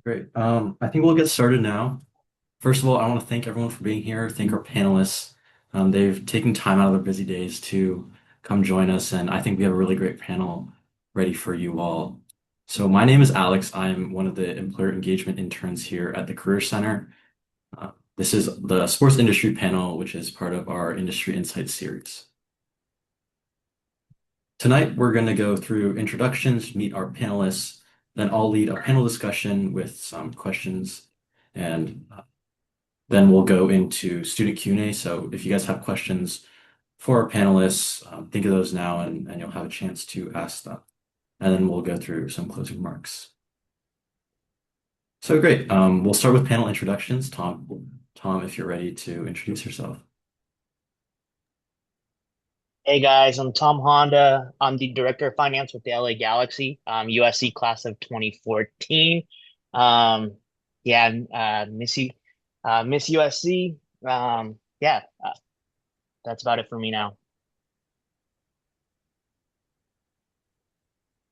Great. I think we'll get started now. First of all, I want to thank everyone for being here. Thank our panelists. They've taken time out of their busy days to come join us, and I think we have a really great panel ready for you all. So my name is Alex. I'm one of the employer engagement interns here at the Career Center. This is the sports industry panel, which is part of our Industry Insights series. Tonight, we're going to go through introductions, meet our panelists, then I'll lead a panel discussion with some questions, and then we'll go into student Q&A. So if you guys have questions for our panelists, think of those now and you'll have a chance to ask them. And then we'll go through some closing remarks. So great. We'll start with panel introductions. Tom, if you're ready to introduce yourself. Hey guys, I'm Tom Honda. I'm the Director of Finance with the LA Galaxy, USC class of 2014. Um, yeah, Miss USC. Yeah, that's about it for me now.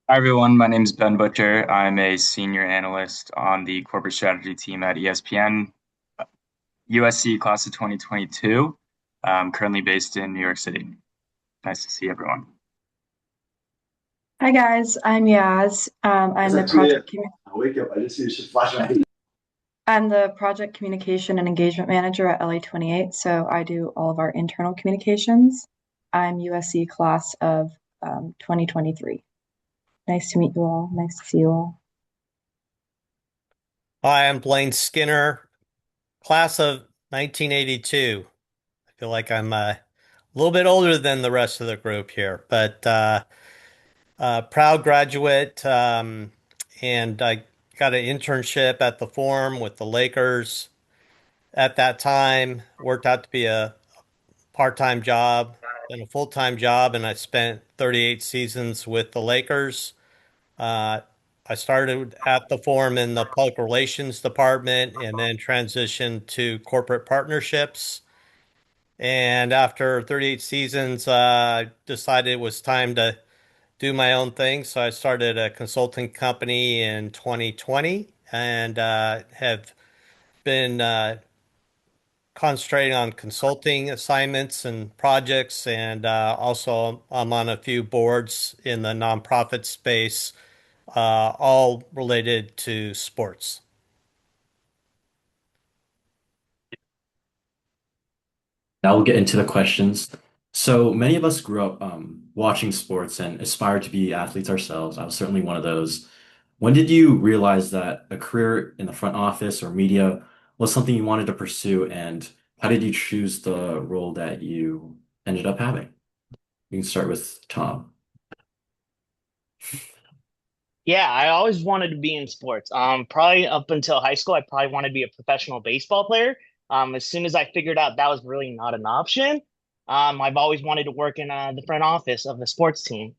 Hi everyone, my name is Ben Butcher. I'm a senior analyst on the corporate strategy team at ESPN, USC class of 2022. Currently based in New York City. Nice to see everyone. Hi guys, I'm Yaz. It's like 2 a.m. I wake up, I just see this shit flashing. I'm the project communication and engagement manager at LA28, so I do all of our internal communications. I'm USC class of 2023. Nice to meet you all. Nice to see you all. Hi, I'm Blaine Skinner, class of 1982. I feel like I'm a little bit older than the rest of the group here, but proud graduate, and I got an internship at the Forum with the Lakers. At that time, worked out to be a part-time job and a full-time job, and I spent 38 seasons with the Lakers. Uh, I started at the Forum in the public relations department and then transitioned to corporate partnerships. And after 38 seasons, I decided it was time to do my own thing. So I started a consulting company in 2020 and have been concentrating on consulting assignments and projects. And also, I'm on a few boards in the nonprofit space, all related to sports. Now we'll get into the questions. So many of us grew up watching sports and aspired to be athletes ourselves. I was certainly one of those. When did you realize that a career in the front office or media was something you wanted to pursue, and how did you choose the role that you ended up having? You can start with Tom. Yeah, I always wanted to be in sports. Probably up until high school, I probably wanted to be a professional baseball player. As soon as I figured out that was really not an option, I've always wanted to work in the front office of the sports team.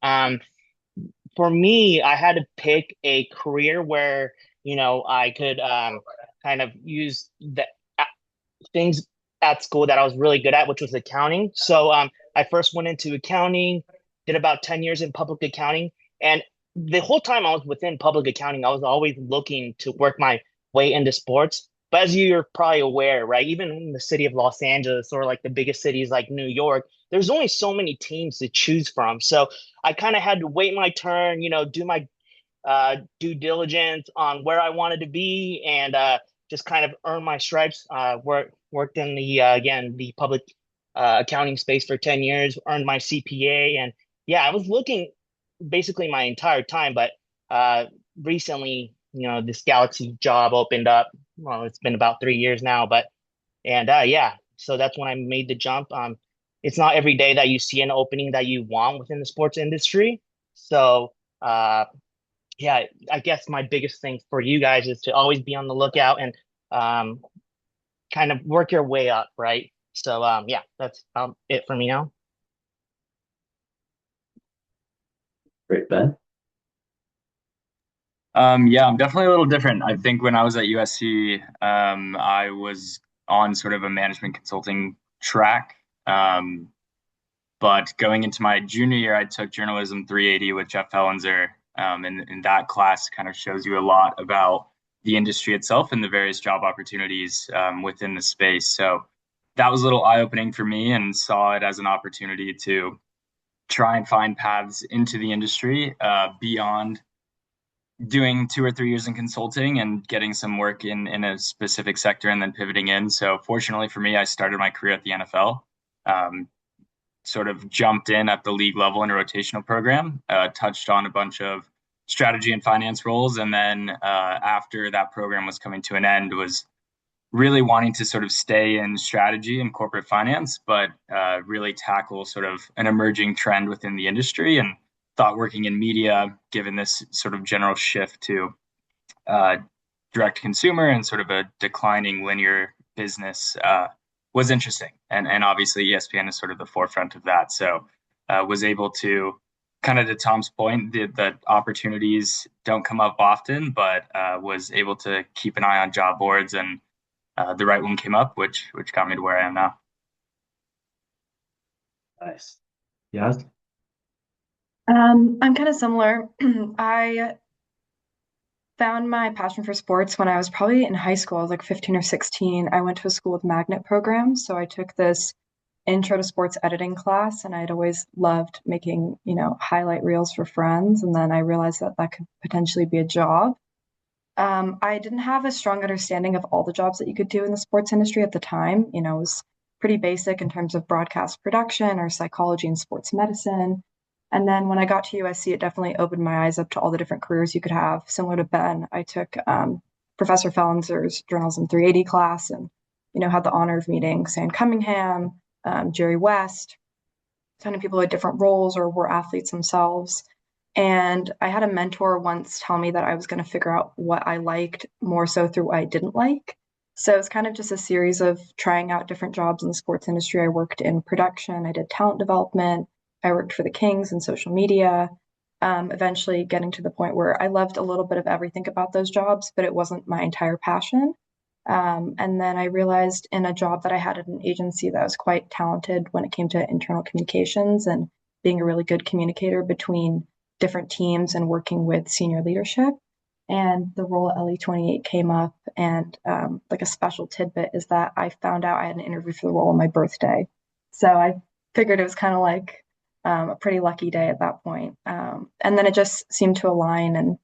For me, I had to pick a career where, I could kind of use the things at school that I was really good at, which was accounting. So I first went into accounting, did about 10 years in public accounting. And the whole time I was within public accounting, I was always looking to work my way into sports. But as you're probably aware, right, even in the city of Los Angeles or like the biggest cities like New York, there's only so many teams to choose from. So I kind of had to wait my turn, do my due diligence on where I wanted to be and just kind of earn my stripes. Worked in the again the public accounting space for 10 years, earned my CPA, and yeah, I was looking basically my entire time, but uh, recently, this Galaxy job opened up. Well, it's been about 3 years now, but and yeah, so that's when I made the jump. It's not every day that you see an opening that you want within the sports industry. So yeah, I guess my biggest thing for you guys is to always be on the lookout and um, kind of work your way up, right? So yeah, that's it for me now. Great, Ben. Yeah, I'm definitely a little different. I think when I was at USC, I was on sort of a management consulting track. Um, but going into my junior year, I took Journalism 380 with Jeff Hellenzer. And that class kind of shows you a lot about the industry itself and the various job opportunities within the space. So that was a little eye-opening for me, and saw it as an opportunity to try and find paths into the industry beyond doing 2 or 3 years in consulting and getting some work in a specific sector and then pivoting in. So fortunately for me, I started my career at the NFL. Um, Sort of jumped in at the league level in a rotational program, touched on a bunch of strategy and finance roles, and then after that program was coming to an end, was really wanting to sort of stay in strategy and corporate finance, but really tackle sort of an emerging trend within the industry, and thought working in media, given this sort of general shift to uh, direct consumer and sort of a declining linear business, was interesting. And obviously ESPN is sort of the forefront of that. So was able to, kind of to Tom's point, the opportunities don't come up often, but was able to keep an eye on job boards, and the right one came up, which got me to where I am now. Nice. Yes. I'm kind of similar. I found my passion for sports when I was probably in high school. I was like 15 or 16. I went to a school with magnet programs, so I took this intro to sports editing class, and I'd always loved making, highlight reels for friends. And then I realized that that could potentially be a job. I didn't have a strong understanding of all the jobs that you could do in the sports industry at the time. It was pretty basic in terms of broadcast production or psychology and sports medicine. And then when I got to USC, it definitely opened my eyes up to all the different careers you could have. Similar to Ben, I took Professor Fellenzer's Journalism 380 class, and had the honor of meeting Sam Cunningham, Jerry West, a ton of people who had different roles or were athletes themselves. And I had a mentor once tell me that I was going to figure out what I liked more so through what I didn't like. So it's kind of just a series of trying out different jobs in the sports industry. I worked in production, I did talent development, I worked for the Kings in social media, eventually getting to the point where I loved a little bit of everything about those jobs, but it wasn't my entire passion. And then I realized in a job that I had at an agency that I was quite talented when it came to internal communications and being a really good communicator between different teams and working with senior leadership. And the role at LE28 came up, and like a special tidbit is that I found out I had an interview for the role on my birthday. So I figured it was kind of like a pretty lucky day at that point. And then it just seemed to align. And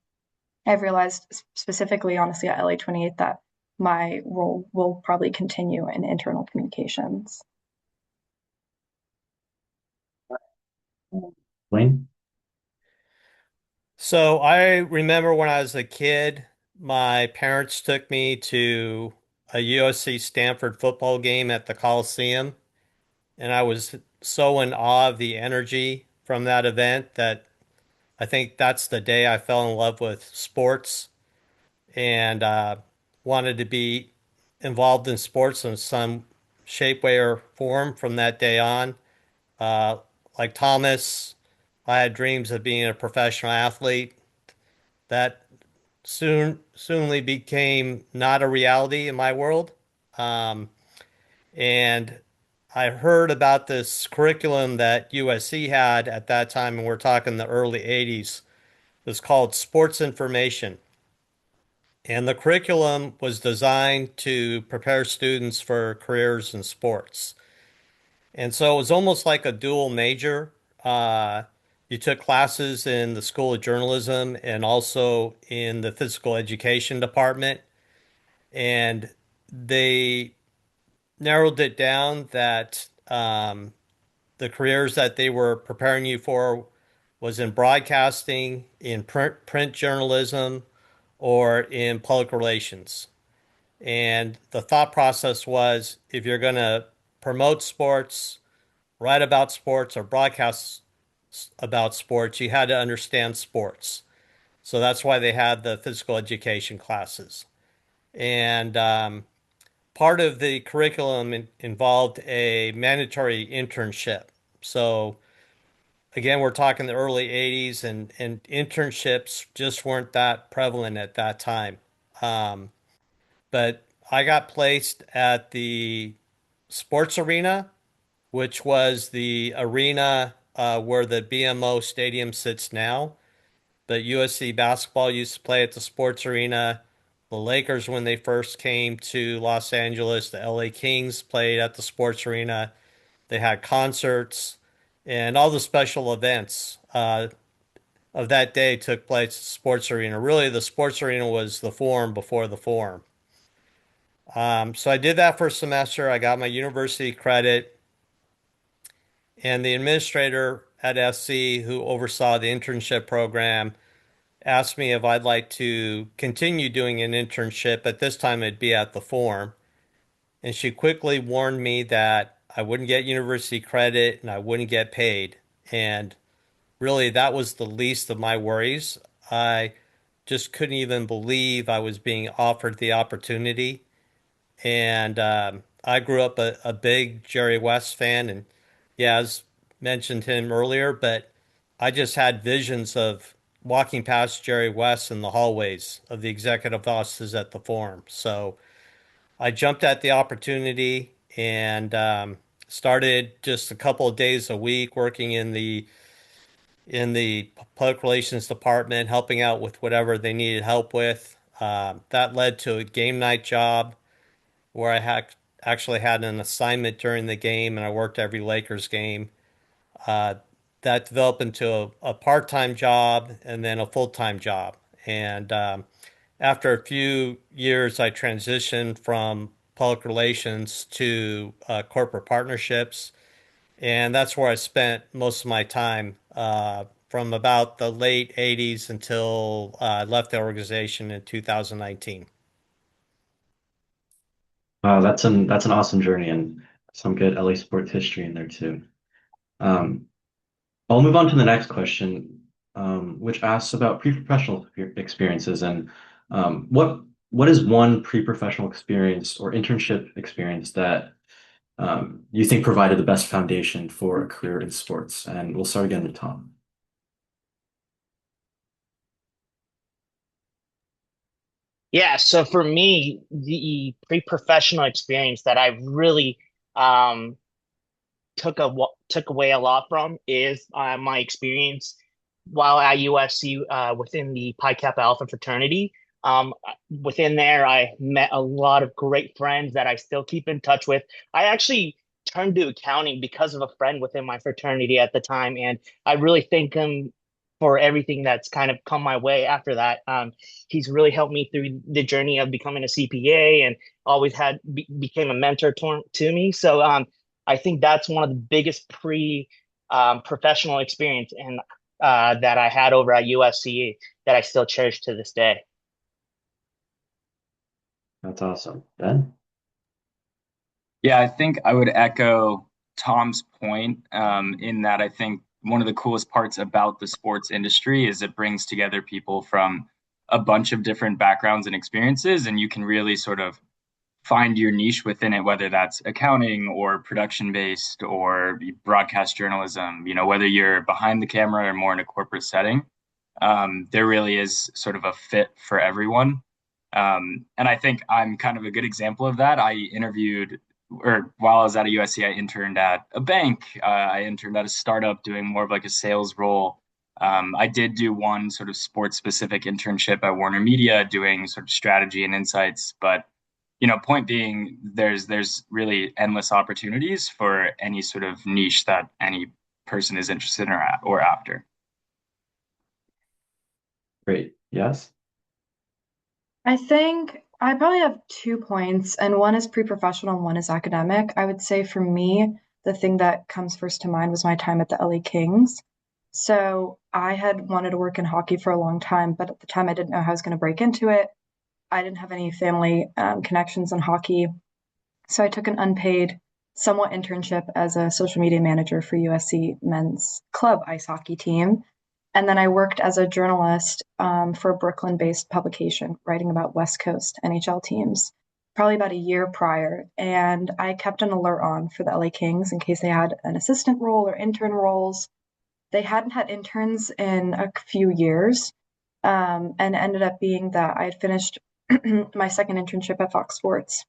I've realized specifically, honestly, at LA28 that my role will probably continue in internal communications. Wayne? So I remember when I was a kid, my parents took me to a USC Stanford football game at the Coliseum, and I was so in awe of the energy from that event that I think that's the day I fell in love with sports and wanted to be involved in sports in some shape, way, or form from that day on. Uh, like Thomas, I had dreams of being a professional athlete. That soonly became not a reality in my world. Um, and I heard about this curriculum that USC had at that time, and we're talking the early 80s. It was called Sports Information. And the curriculum was designed to prepare students for careers in sports. And so it was almost like a dual major. You took classes in the School of Journalism and also in the physical education department. And they narrowed it down that the careers that they were preparing you for was in broadcasting, in print journalism, or in public relations. And the thought process was if you're going to promote sports, write about sports, or broadcast about sports, you had to understand sports. So that's why they had the physical education classes. And part of the curriculum involved a mandatory internship. So again, we're talking the early 80s, and internships just weren't that prevalent at that time. Um, but I got placed at the sports arena, which was the arena where the BMO Stadium sits now. But USC basketball used to play at the sports arena. the Lakers when they first came to Los Angeles, the LA Kings played at the sports arena. They had concerts and all the special events of that day took place at the sports arena. Really, the sports arena was the forum before the forum. So I did that for a semester. I got my university credit, and the administrator at SC who oversaw the internship program asked me if I'd like to continue doing an internship. At this time, it'd be at the forum. And she quickly warned me that I wouldn't get university credit and I wouldn't get paid. And really, that was the least of my worries. I just couldn't even believe I was being offered the opportunity. And I grew up a big Jerry West fan. And yeah, as mentioned him earlier, but I just had visions of walking past Jerry West in the hallways of the executive offices at the forum. So I jumped at the opportunity and started just a couple of days a week working in the public relations department, helping out with whatever they needed help with. That led to a game night job where I had actually had an assignment during the game, and I worked every Lakers game. Uh, that developed into a part-time job and then a full-time job. And after a few years, I transitioned from public relations to corporate partnerships. And that's where I spent most of my time from about the late 80s until I left the organization in 2019. Wow, that's an awesome journey and some good LA sports history in there too. Um, I'll move on to the next question, which asks about pre-professional experiences and what is one pre-professional experience or internship experience that you think provided the best foundation for a career in sports? And we'll start again with Tom. Yeah, so for me, the pre-professional experience that I really um, took away a lot from is my experience while at USC within the Pi Kappa Alpha fraternity. Within there, I met a lot of great friends that I still keep in touch with. I actually turned to accounting because of a friend within my fraternity at the time, and I really thank him for everything that's kind of come my way after that. He's really helped me through the journey of becoming a CPA and always became a mentor to me. So I think that's one of the biggest professional experience and that I had over at USC that I still cherish to this day. That's awesome. Ben? Yeah, I think I would echo Tom's point in that I think one of the coolest parts about the sports industry is it brings together people from a bunch of different backgrounds and experiences, and you can really sort of find your niche within it, whether that's accounting or production based or broadcast journalism, whether you're behind the camera or more in a corporate setting. There really is sort of a fit for everyone. And I think I'm kind of a good example of that. I interviewed, or while I was at a USC, I interned at a bank. I interned at a startup doing more of like a sales role. I did do one sort of sports specific internship at Warner Media doing sort of strategy and insights. But, point being, there's really endless opportunities for any sort of niche that any person is interested in or after. Great. Yes? I think I probably have 2 points, and one is pre-professional and one is academic. I would say for me, the thing that comes first to mind was my time at the LA Kings. So I had wanted to work in hockey for a long time, but at the time I didn't know how I was going to break into it. I didn't have any family connections in hockey. So I took an unpaid, somewhat internship as a social media manager for USC men's club ice hockey team. And then I worked as a journalist for a Brooklyn-based publication, writing about West Coast NHL teams, probably about a year prior. And I kept an alert on for the LA Kings in case they had an assistant role or intern roles. They hadn't had interns in a few years, and it ended up being that I had finished my second internship at Fox Sports,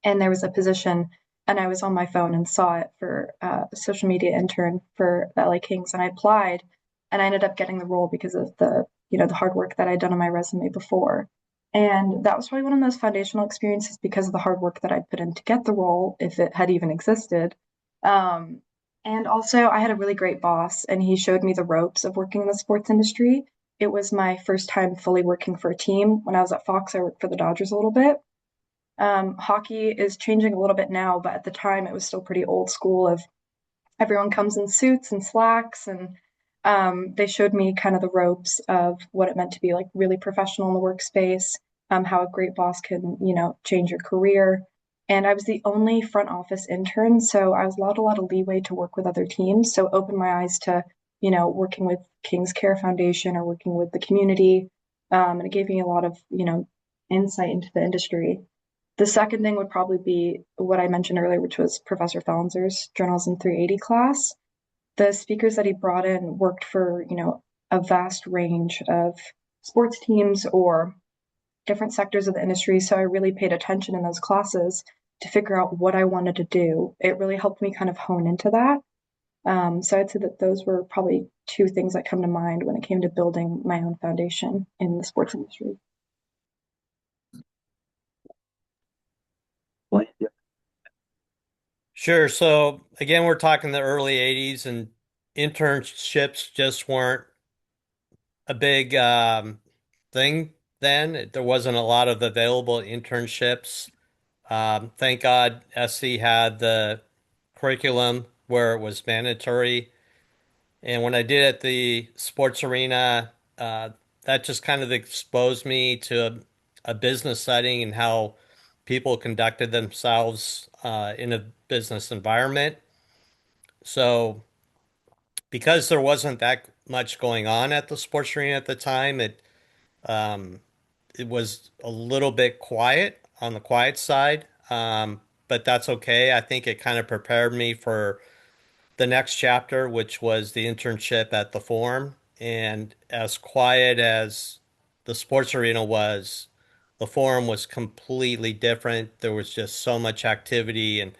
and there was a position, and I was on my phone and saw it for a social media intern for the LA Kings, and I applied, and I ended up getting the role because of the hard work that I'd done on my resume before. And that was probably one of the most foundational experiences because of the hard work that I put in to get the role, if it had even existed. Um, and also, I had a really great boss, and he showed me the ropes of working in the sports industry. It was my first time fully working for a team. When I was at Fox, I worked for the Dodgers a little bit. Hockey is changing a little bit now, but at the time, it was still pretty old school of everyone comes in suits and slacks, and they showed me kind of the ropes of what it meant to be like really professional in the workspace, how a great boss can, change your career. And I was the only front office intern, so I was allowed a lot of leeway to work with other teams. So opened my eyes to, working with King's Care Foundation or working with the community. And it gave me a lot of, insight into the industry. The second thing would probably be what I mentioned earlier, which was Professor Fallinger's Journalism 380 class. The speakers that he brought in worked for, a vast range of sports teams or different sectors of the industry. So I really paid attention in those classes to figure out what I wanted to do. It really helped me kind of hone into that. So I'd say that those were probably two things that come to mind when it came to building my own foundation in the sports industry. Yeah. Sure. So again, we're talking the early 80s, and internships just weren't a big thing then. There wasn't a lot of available internships. Thank God SC had the curriculum where it was mandatory. And when I did at the sports arena, that just kind of exposed me to a business setting and how people conducted themselves in a business environment. So, because there wasn't that much going on at the sports arena at the time, um, it was a little bit quiet on the quiet side. But that's okay. I think it kind of prepared me for the next chapter, which was the internship at the Forum. And as quiet as the sports arena was, the Forum was completely different. There was just so much activity and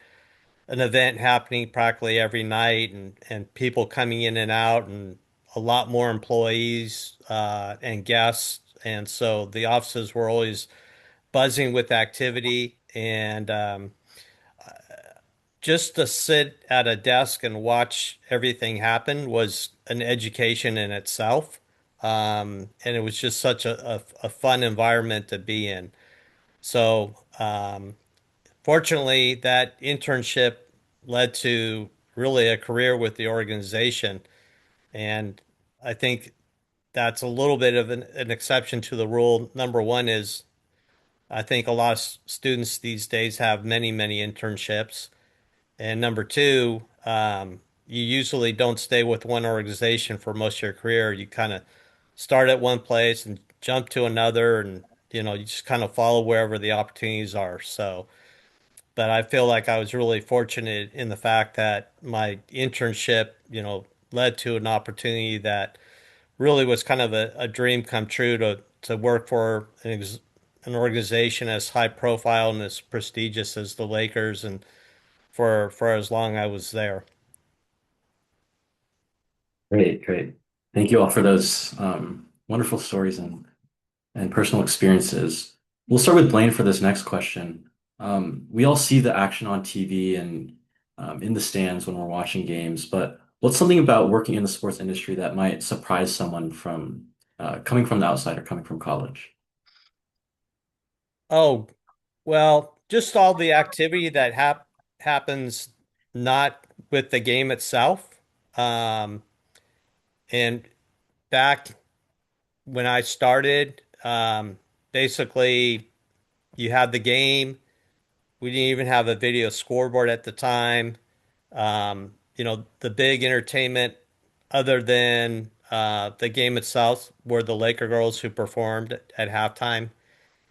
an event happening practically every night, and people coming in and out, and a lot more employees and guests. And so the offices were always buzzing with activity. And just to sit at a desk and watch everything happen was an education in itself. And it was just such a fun environment to be in. So, fortunately, that internship led to really a career with the organization. And I think that's a little bit of an exception to the rule. Number one is I think a lot of students these days have many, many internships. And number two, you usually don't stay with one organization for most of your career. You kind of start at one place and jump to another, and you just kind of follow wherever the opportunities are. So, but I feel like I was really fortunate in the fact that my internship, led to an opportunity that really was kind of a dream come true to work for an organization as high profile and as prestigious as the Lakers, and for as long I was there. Great, great. Thank you all for those wonderful stories and personal experiences. We'll start with Blaine for this next question. We all see the action on TV and in the stands when we're watching games, but what's something about working in the sports industry that might surprise someone from coming from the outside or coming from college? Oh, well, just all the activity that happens not with the game itself. Um, and back when I started, basically you had the game. We didn't even have a video scoreboard at the time. The big entertainment other than the game itself were the Laker girls who performed at halftime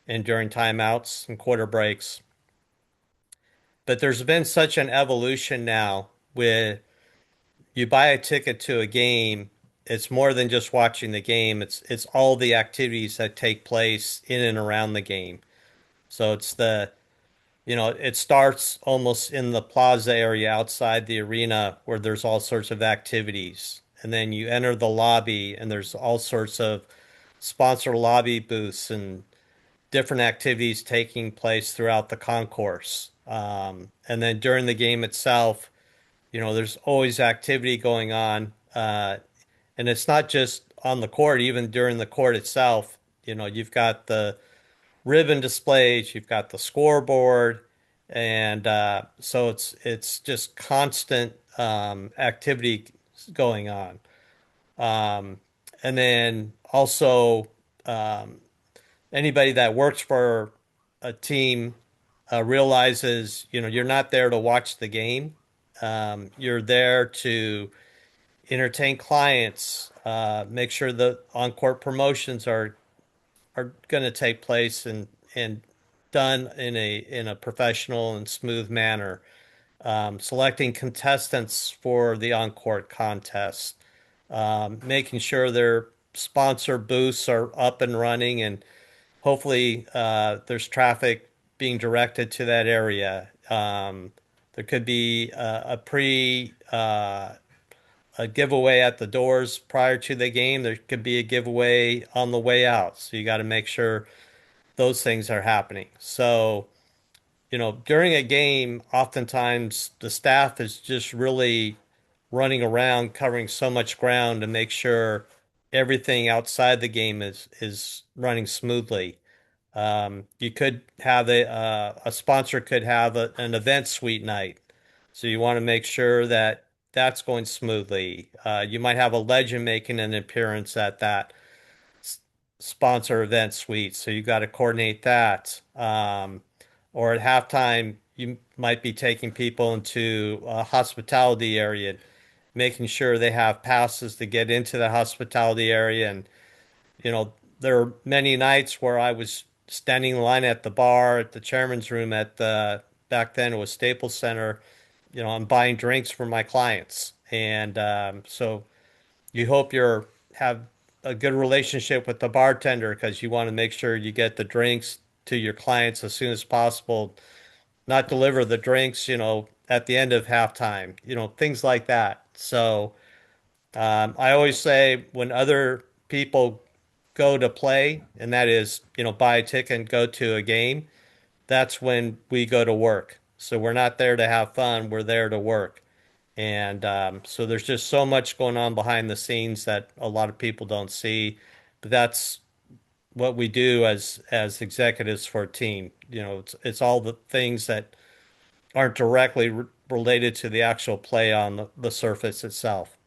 and during timeouts and quarter breaks. But there's been such an evolution now with you buy a ticket to a game, it's more than just watching the game. It's all the activities that take place in and around the game. So it starts almost in the plaza area outside the arena where there's all sorts of activities. And then you enter the lobby and there's all sorts of sponsor lobby booths and different activities taking place throughout the concourse. And then during the game itself, there's always activity going on. And it's not just on the court, even during the court itself. You've got the ribbon displays, you've got the scoreboard, and so it's just constant activity going on. Um, and then also anybody that works for a team realizes, you're not there to watch the game. You're there to entertain clients, make sure the on-court promotions are going to take place and done in a professional and smooth manner. Selecting contestants for the on-court contest, making sure their sponsor booths are up and running, and hopefully there's traffic being directed to that area. There could be a giveaway at the doors prior to the game. There could be a giveaway on the way out. So you got to make sure those things are happening. So, during a game, oftentimes the staff is just really running around covering so much ground to make sure everything outside the game is running smoothly. You could have a sponsor could have an event suite night, so you want to make sure that that's going smoothly. You might have a legend making an appearance at that sponsor event suite, so you got to coordinate that. Or at halftime, you might be taking people into a hospitality area, making sure they have passes to get into the hospitality area. And there are many nights where I was standing in line at the bar, at the chairman's room, at the back then it was Staples Center. I'm buying drinks for my clients, and so you hope you have a good relationship with the bartender because you want to make sure you get the drinks to your clients as soon as possible. Not deliver the drinks, at the end of halftime, things like that. So I always say when other people go to play, and that is, buy a ticket and go to a game, that's when we go to work. So we're not there to have fun, we're there to work. And so there's just so much going on behind the scenes that a lot of people don't see. But that's what we do as executives for a team. It's all the things that aren't directly related to the actual play on the surface itself.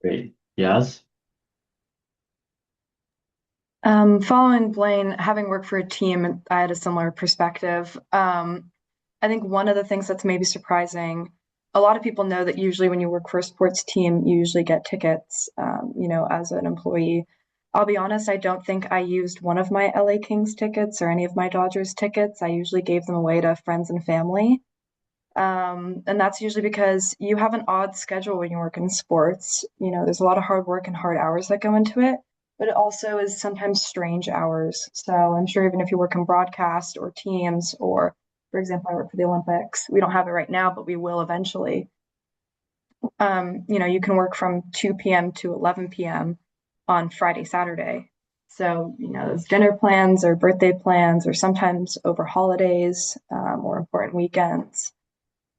Great. Yaz? Following Blaine, having worked for a team, I had a similar perspective. I think one of the things that's maybe surprising, a lot of people know that usually when you work for a sports team, you usually get tickets, as an employee. I'll be honest, I don't think I used one of my LA Kings tickets or any of my Dodgers tickets. I usually gave them away to friends and family. And that's usually because you have an odd schedule when you work in sports. There's a lot of hard work and hard hours that go into it, but it also is sometimes strange hours. So I'm sure even if you work in broadcast or teams, or for example, I work for the Olympics, we don't have it right now, but we will eventually. You can work from 2 p.m. to 11 p.m. on Friday, Saturday. So, those dinner plans or birthday plans, or sometimes over holidays, or important weekends.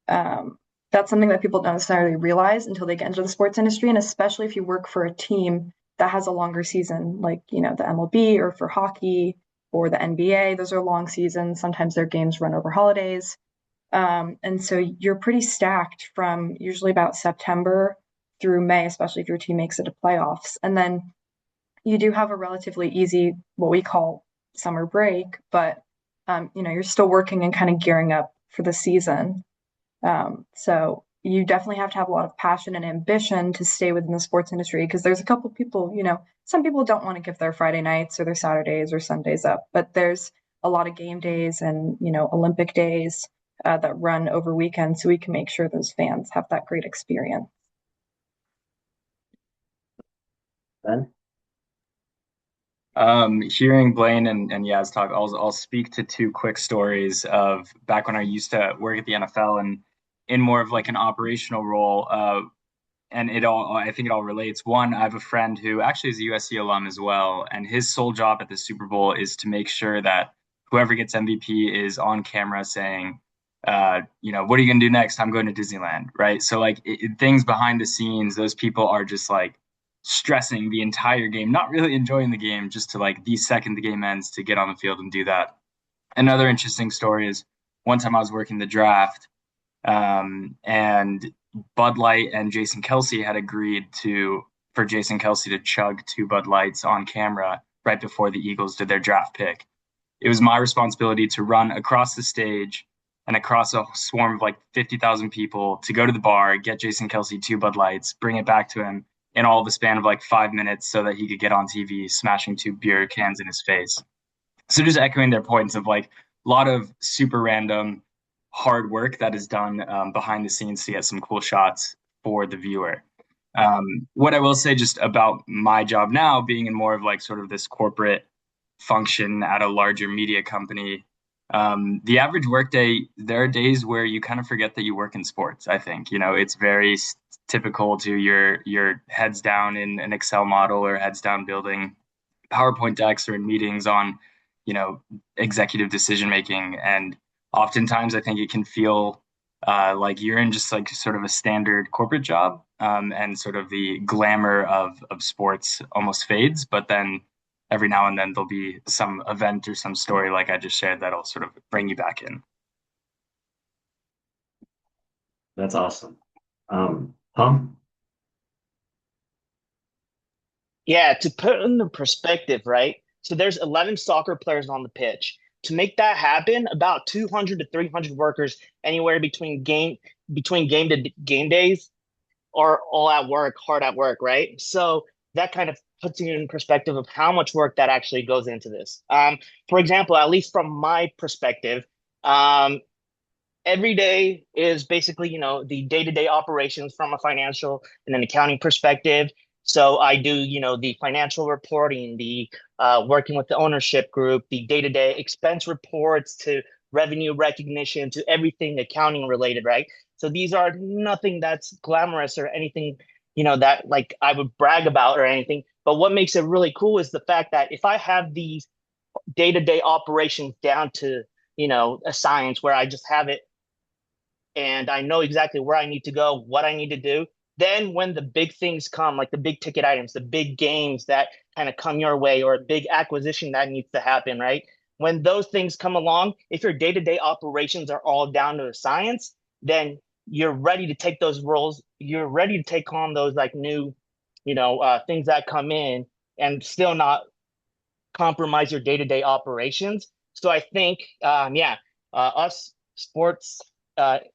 That's something that people don't necessarily realize until they get into the sports industry. And especially if you work for a team that has a longer season, like, the MLB or for hockey or the NBA, those are long seasons. Sometimes their games run over holidays. And so you're pretty stacked from usually about September through May, especially if your team makes it to playoffs. And then you do have a relatively easy, what we call summer break, but you're still working and kind of gearing up for the season. So you definitely have to have a lot of passion and ambition to stay within the sports industry, because there's a couple people, some people don't want to give their Friday nights or their Saturdays or Sundays up, but there's a lot of game days and, Olympic days that run over weekends, so we can make sure those fans have that great experience. Ben? Hearing Blaine and Yaz talk, I'll speak to two quick stories of back when I used to work at the NFL and in more of like an operational role. and I think it all relates. One, I have a friend who actually is a USC alum as well, and his sole job at the Super Bowl is to make sure that whoever gets MVP is on camera saying, what are you gonna do next? I'm going to Disneyland, right? So like things behind the scenes, those people are just like stressing the entire game, not really enjoying the game, just to like the second the game ends to get on the field and do that. Another interesting story is one time I was working the draft, and Bud Light and Jason Kelce had agreed for Jason Kelce to chug 2 Bud Lights on camera right before the Eagles did their draft pick. It was my responsibility to run across the stage and across a swarm of like 50,000 people to go to the bar, get Jason Kelce 2 Bud Lights, bring it back to him in all the span of like 5 minutes so that he could get on TV smashing 2 beer cans in his face. So just echoing their points of like a lot of super random hard work that is done behind the scenes to get some cool shots for the viewer. What I will say just about my job now, being in more of like sort of this corporate function at a larger media company, the average workday, there are days where you kind of forget that you work in sports. I think, it's very typical to your heads down in an Excel model or heads down building PowerPoint decks or in meetings on, executive decision making. And oftentimes I think it can feel like you're in just like sort of a standard corporate job, and sort of the glamour of sports almost fades. But then every now and then there'll be some event or some story like I just shared that'll sort of bring you back in. That's awesome. Tom? Yeah, to put in the perspective, right? So there's 11 soccer players on the pitch. To make that happen, about 200 to 300 workers anywhere between game to game days are all at work, hard at work, right? So that kind of puts you in perspective of how much work that actually goes into this. For example, at least from my perspective, um, every day is basically, the day-to-day operations from a financial and an accounting perspective. So I do, the financial reporting, the working with the ownership group, the day-to-day expense reports to revenue recognition to everything accounting related, right? So these are nothing that's glamorous or anything, that like I would brag about or anything. But what makes it really cool is the fact that if I have these day-to-day operations down to, a science where I just have it and I know exactly where I need to go, what I need to do. Then when the big things come, like the big ticket items, the big games that kind of come your way, or a big acquisition that needs to happen, right? When those things come along, if your day-to-day operations are all down to a science, then you're ready to take those roles. You're ready to take on those like new, things that come in and still not compromise your day-to-day operations. So I think, us sports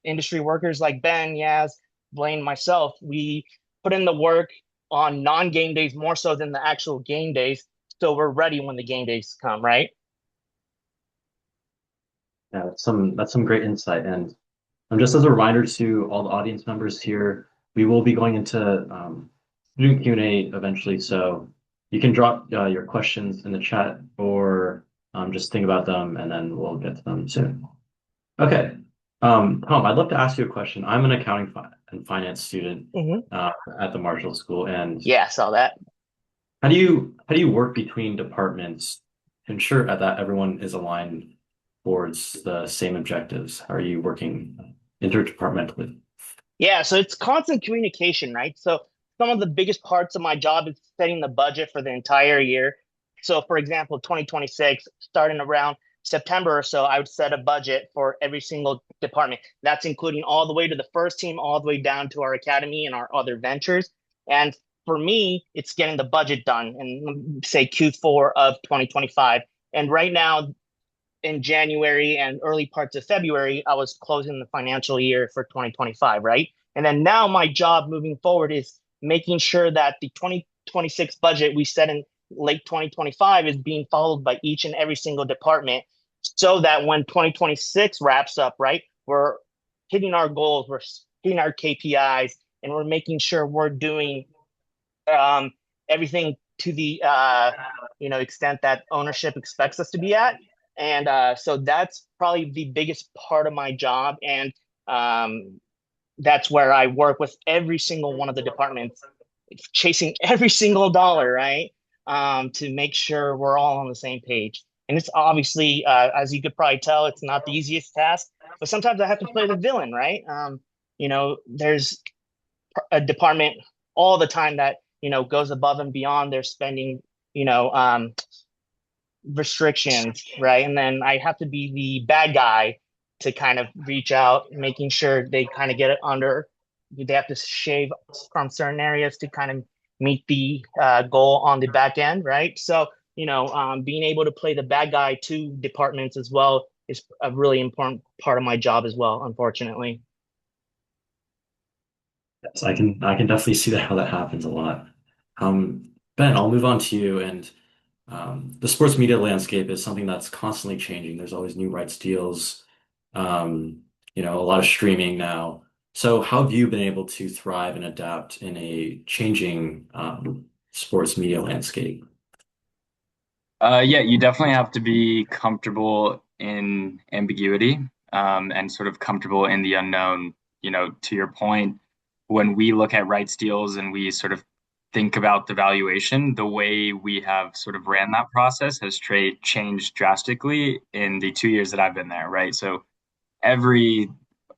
industry workers like Ben, Yaz, Blaine, myself, we put in the work on non-game days more so than the actual game days. So we're ready when the game days come, right? Yeah, that's some great insight. And just as a reminder to all the audience members here, we will be going into doing Q&A eventually. So you can drop your questions in the chat or just think about them and then we'll get to them soon. Okay. Tom, I'd love to ask you a question. I'm an accounting and finance student at the Marshall School, and Yeah, saw that. how do you work between departments to ensure that everyone is aligned towards the same objectives? How are you working interdepartmentally? Yeah, so it's constant communication, right? So some of the biggest parts of my job is setting the budget for the entire year. So for example, 2026, starting around September or so, I would set a budget for every single department. That's including all the way to the first team, all the way down to our academy and our other ventures. And for me, it's getting the budget done in say Q4 of 2025. And right now, in January and early parts of February, I was closing the financial year for 2025, right? And then now my job moving forward is making sure that the 2026 budget we set in late 2025 is being followed by each and every single department so that when 2026 wraps up, right, we're hitting our goals, we're hitting our KPIs, and we're making sure we're doing um, everything to the extent that ownership expects us to be at. And so that's probably the biggest part of my job. And that's where I work with every single one of the departments, chasing every single dollar, right? To make sure we're all on the same page. And it's obviously, as you could probably tell, it's not the easiest task, but sometimes I have to play the villain, right? There's a department all the time that, goes above and beyond their spending, you know, um, restrictions, right? And then I have to be the bad guy to kind of reach out, making sure they kind of get it under. They have to shave from certain areas to kind of meet the goal on the back end, right? So, being able to play the bad guy to departments as well is a really important part of my job as well, unfortunately. Yes, I can definitely see that how that happens a lot. Ben, I'll move on to you. And the sports media landscape is something that's constantly changing. There's always new rights deals, a lot of streaming now. So how have you been able to thrive and adapt in a changing sports media landscape? Yeah, you definitely have to be comfortable in ambiguity, and sort of comfortable in the unknown. To your point, when we look at rights deals and we sort of think about the valuation, the way we have sort of ran that process has changed drastically in the 2 years that I've been there, right? So every,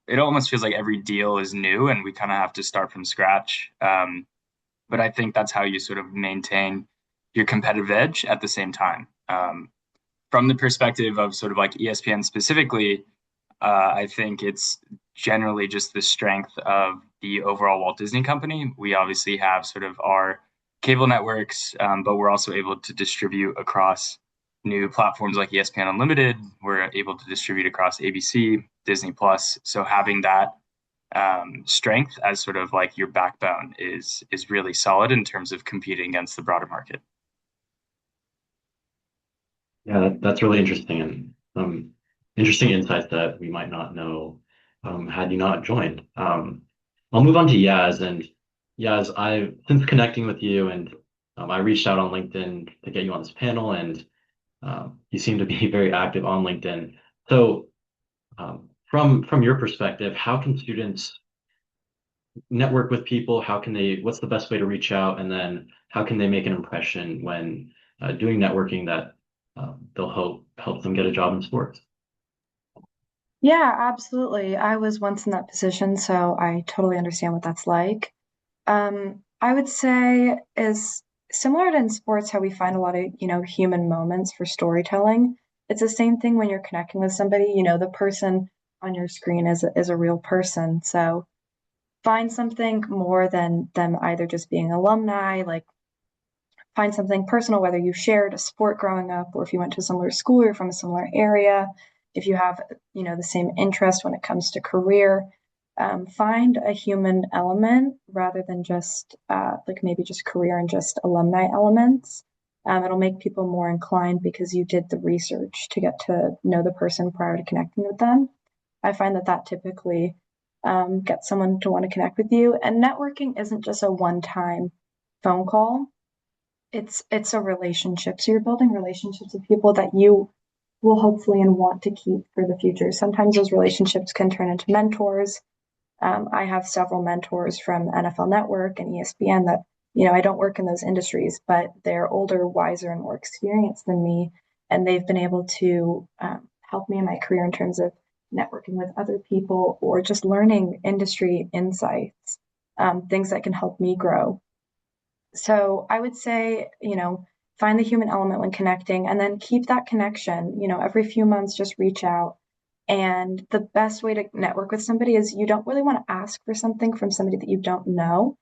it almost feels like every deal is new and we kind of have to start from scratch. But I think that's how you sort of maintain your competitive edge at the same time. From the perspective of sort of like ESPN specifically, I think it's generally just the strength of the overall Walt Disney Company. We obviously have sort of our cable networks, but we're also able to distribute across new platforms like ESPN Unlimited. We're able to distribute across ABC, Disney Plus. So having that strength as sort of like your backbone is really solid in terms of competing against the broader market. Yeah, that's really interesting and interesting insights that we might not know had you not joined. I'll move on to Yaz. And Yaz, I since connecting with you and I reached out on LinkedIn to get you on this panel, and you seem to be very active on LinkedIn. So, from your perspective, how can students network with people? What's the best way to reach out? And then how can they make an impression when doing networking that they'll hope helps them get a job in sports? Yeah, absolutely. I was once in that position, so I totally understand what that's like. I would say is similar to in sports, how we find a lot of, human moments for storytelling. It's the same thing when you're connecting with somebody, the person on your screen is a real person. So find something more than them either just being alumni, like find something personal, whether you shared a sport growing up or if you went to a similar school or from a similar area, if you have, the same interest when it comes to career. Find a human element rather than just like maybe just career and just alumni elements. It'll make people more inclined because you did the research to get to know the person prior to connecting with them. I find that typically gets someone to want to connect with you. And networking isn't just a one-time phone call. It's a relationship. So you're building relationships with people that you will hopefully and want to keep for the future. Sometimes those relationships can turn into mentors. I have several mentors from NFL Network and ESPN that, I don't work in those industries, but they're older, wiser, and more experienced than me. And they've been able to help me in my career in terms of networking with other people or just learning industry insights, things that can help me grow. So I would say, find the human element when connecting and then keep that connection. Every few months, just reach out. And the best way to network with somebody is you don't really want to ask for something from somebody that you don't know.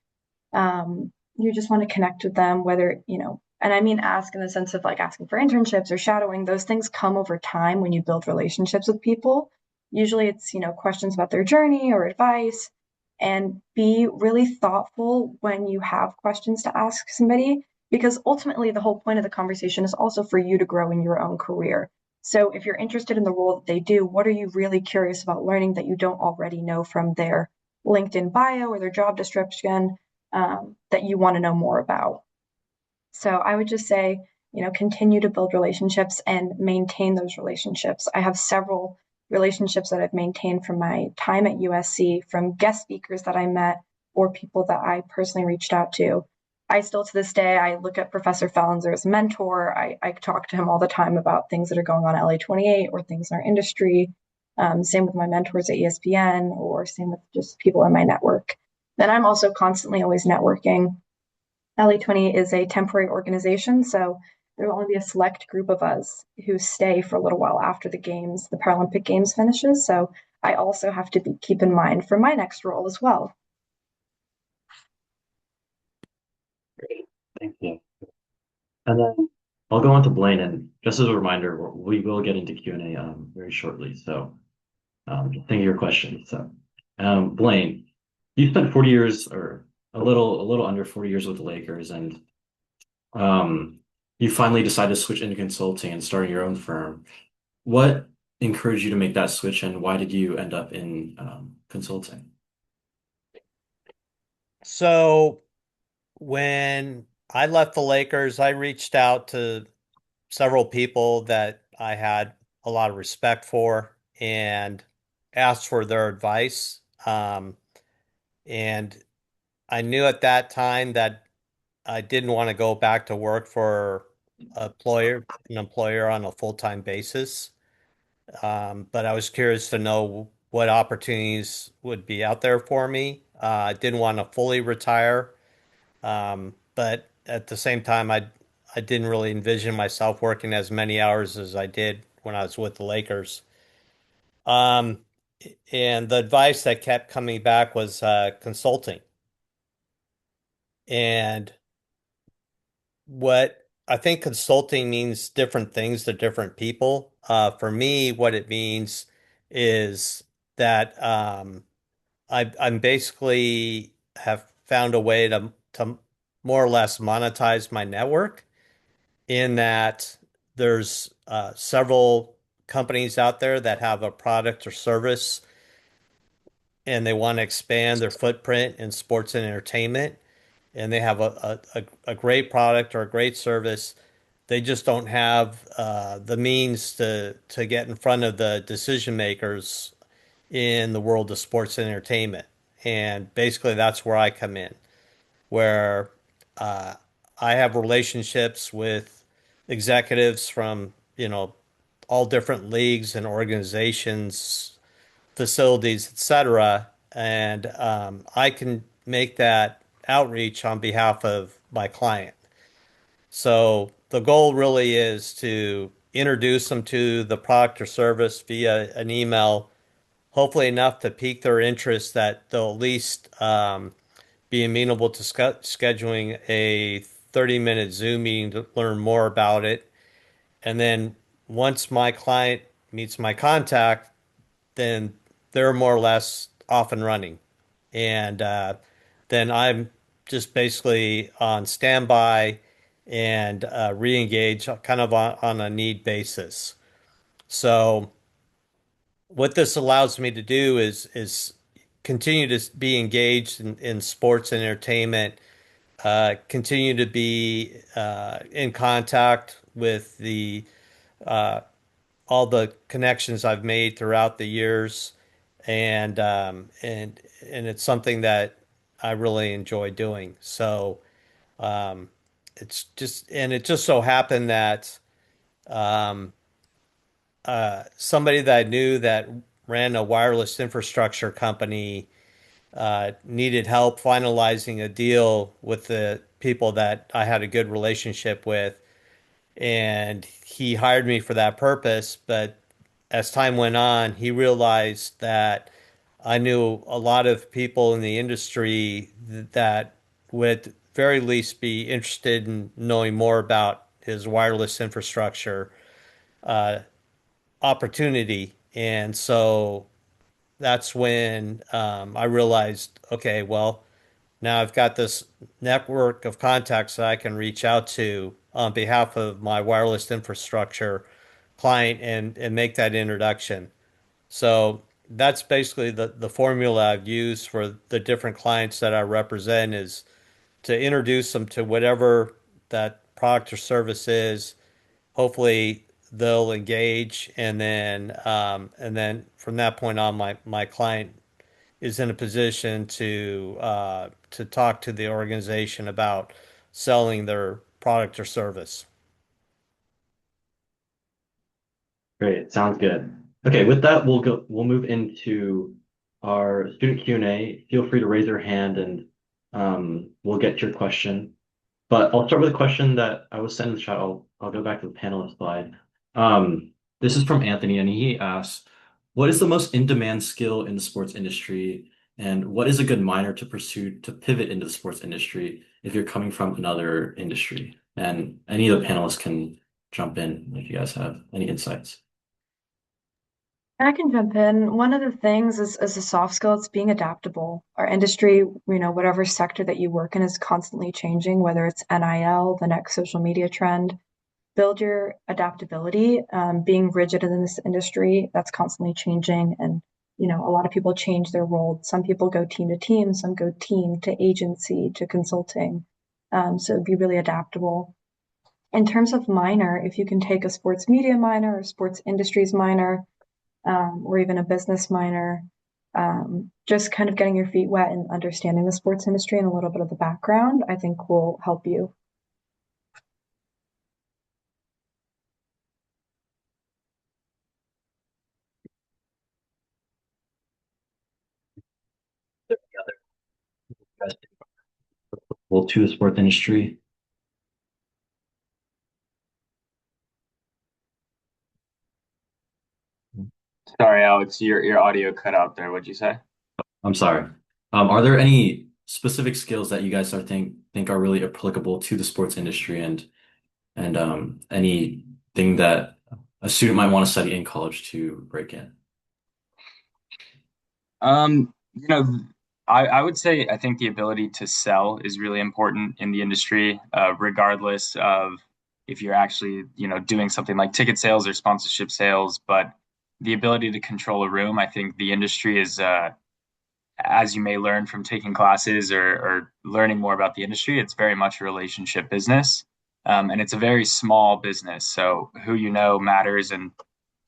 You just want to connect with them, whether, and I mean ask in the sense of like asking for internships or shadowing. Those things come over time when you build relationships with people. Usually it's, questions about their journey or advice, and be really thoughtful when you have questions to ask somebody, because ultimately the whole point of the conversation is also for you to grow in your own career. So if you're interested in the role that they do, what are you really curious about learning that you don't already know from their LinkedIn bio or their job description, that you want to know more about? So I would just say, continue to build relationships and maintain those relationships. I have several relationships that I've maintained from my time at USC, from guest speakers that I met, or people that I personally reached out to. I still, to this day, I look at Professor Fallinger as a mentor. I talk to him all the time about things that are going on at LA28 or things in our industry. Same with my mentors at ESPN, or same with just people in my network. Then I'm also constantly always networking. LA28 is a temporary organization, so there will only be a select group of us who stay for a little while after the games, the Paralympic Games finishes. So I also have to keep in mind for my next role as well. Great. Thank you. And then I'll go on to Blaine, and just as a reminder, we will get into Q&A very shortly. So just think of your questions. So Blaine, you spent 40 years or a little under 40 years with the Lakers, and you finally decided to switch into consulting and starting your own firm. What encouraged you to make that switch, and why did you end up in consulting? So when I left the Lakers, I reached out to several people that I had a lot of respect for and asked for their advice. And I knew at that time that I didn't want to go back to work for an employer on a full-time basis. But I was curious to know what opportunities would be out there for me. I didn't want to fully retire, but at the same time, I didn't really envision myself working as many hours as I did when I was with the Lakers. Um, and the advice that kept coming back was consulting. And what I think consulting means different things to different people. For me, what it means is that I'm basically have found a way to more or less monetize my network in that there's several companies out there that have a product or service and they want to expand their footprint in sports and entertainment and they have a great product or a great service. They just don't have the means to get in front of the decision makers in the world of sports and entertainment. And basically, that's where I come in, where uh, I have relationships with executives from, all different leagues and organizations, facilities, etc. And I can make that outreach on behalf of my client. So the goal really is to introduce them to the product or service via an email, hopefully enough to pique their interest that they'll at least be amenable to scheduling a 30-minute Zoom meeting to learn more about it. And then once my client meets my contact, then they're more or less off and running. And then I'm just basically on standby and re-engage kind of on a need basis. So what this allows me to do is continue to be engaged in sports and entertainment, continue to be in contact with the all the connections I've made throughout the years, and and it's something that I really enjoy doing. So it just so happened that um, somebody that I knew that ran a wireless infrastructure company needed help finalizing a deal with the people that I had a good relationship with, and he hired me for that purpose. But as time went on, he realized that I knew a lot of people in the industry that would very least be interested in knowing more about his wireless infrastructure opportunity. And so that's when I realized, okay, well, now I've got this network of contacts that I can reach out to on behalf of my wireless infrastructure client and make that introduction. So that's basically the formula I've used for the different clients that I represent is to introduce them to whatever that product or service is. Hopefully they'll engage, and then from that point on, my client is in a position to talk to the organization about selling their product or service. Great, sounds good. Okay, with that, we'll move into our student Q&A. Feel free to raise your hand and we'll get to your question. But I'll start with a question that I was sent in the chat. I'll go back to the panelist slide. This is from Anthony, and he asks, what is the most in-demand skill in the sports industry, and what is a good minor to pursue to pivot into the sports industry if you're coming from another industry? And any of the panelists can jump in if you guys have any insights. I can jump in. One of the things is as a soft skill, it's being adaptable. Our industry, whatever sector that you work in is constantly changing, whether it's NIL, the next social media trend. Build your adaptability. Being rigid in this industry, that's constantly changing. And, a lot of people change their role. Some people go team to team, some go team to agency to consulting. So be really adaptable. In terms of minor, if you can take a sports media minor or sports industries minor, or even a business minor, just kind of getting your feet wet and understanding the sports industry and a little bit of the background, I think will help you. Well, to the sports industry. Sorry, Alex, your audio cut out there. What'd you say? I'm sorry. Are there any specific skills that you guys think are really applicable to the sports industry and anything that a student might want to study in college to break in? You know, I would say I think the ability to sell is really important in the industry, regardless of if you're actually, doing something like ticket sales or sponsorship sales. But the ability to control a room, I think the industry is, as you may learn from taking classes or learning more about the industry, it's very much a relationship business. And it's a very small business. So who you know matters. And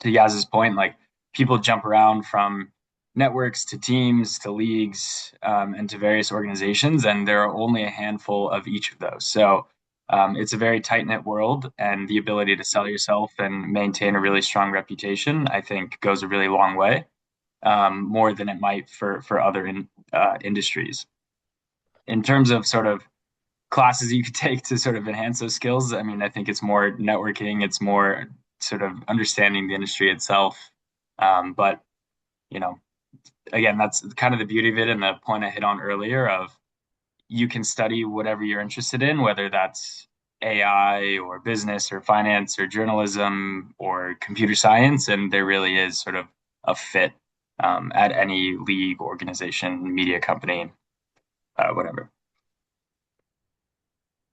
to Yaz's point, like people jump around from networks to teams to leagues and to various organizations, and there are only a handful of each of those. So it's a very tight-knit world, and the ability to sell yourself and maintain a really strong reputation, I think, goes a really long way, more than it might for other industries. In terms of sort of classes you could take to sort of enhance those skills, I mean, I think it's more networking, it's more sort of understanding the industry itself. But you know, again, that's kind of the beauty of it, and the point I hit on earlier of you can study whatever you're interested in, whether that's AI or business or finance or journalism or computer science, and there really is sort of a fit at any league, organization, media company, whatever.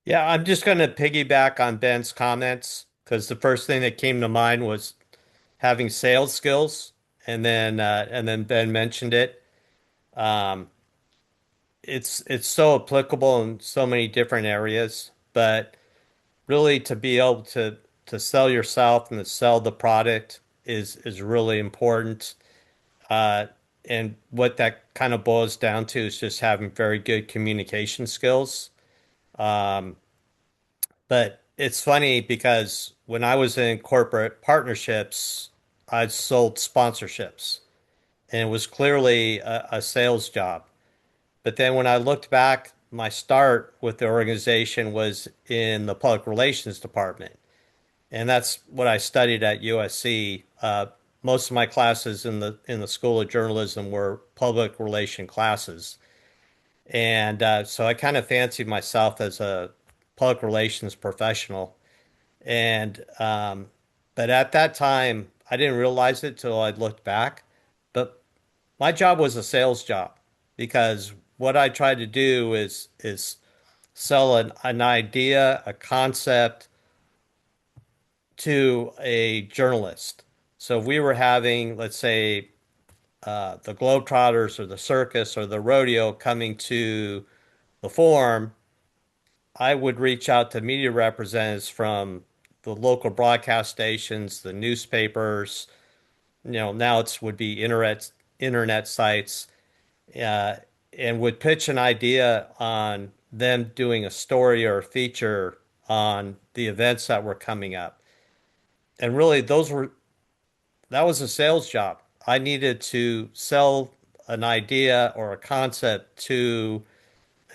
Yeah, I'm just going to piggyback on Ben's comments because the first thing that came to mind was having sales skills, and then Ben mentioned it. Um, it's so applicable in so many different areas, but really to be able to sell yourself and to sell the product is really important. Uh, and what that kind of boils down to is just having very good communication skills. Um, but it's funny because when I was in corporate partnerships, I sold sponsorships, and it was clearly a sales job. But then when I looked back, my start with the organization was in the public relations department. And that's what I studied at USC. Most of my classes in the School of Journalism were public relation classes. And so I kind of fancied myself as a public relations professional. And but at that time, I didn't realize it till I looked back. But my job was a sales job because what I tried to do is sell an idea, a concept to a journalist. So if we were having, let's say, the Globetrotters or the circus or the rodeo coming to the forum, I would reach out to media representatives from the local broadcast stations, the newspapers, now would be internet sites, uh, and would pitch an idea on them doing a story or a feature on the events that were coming up. And really, that was a sales job. I needed to sell an idea or a concept to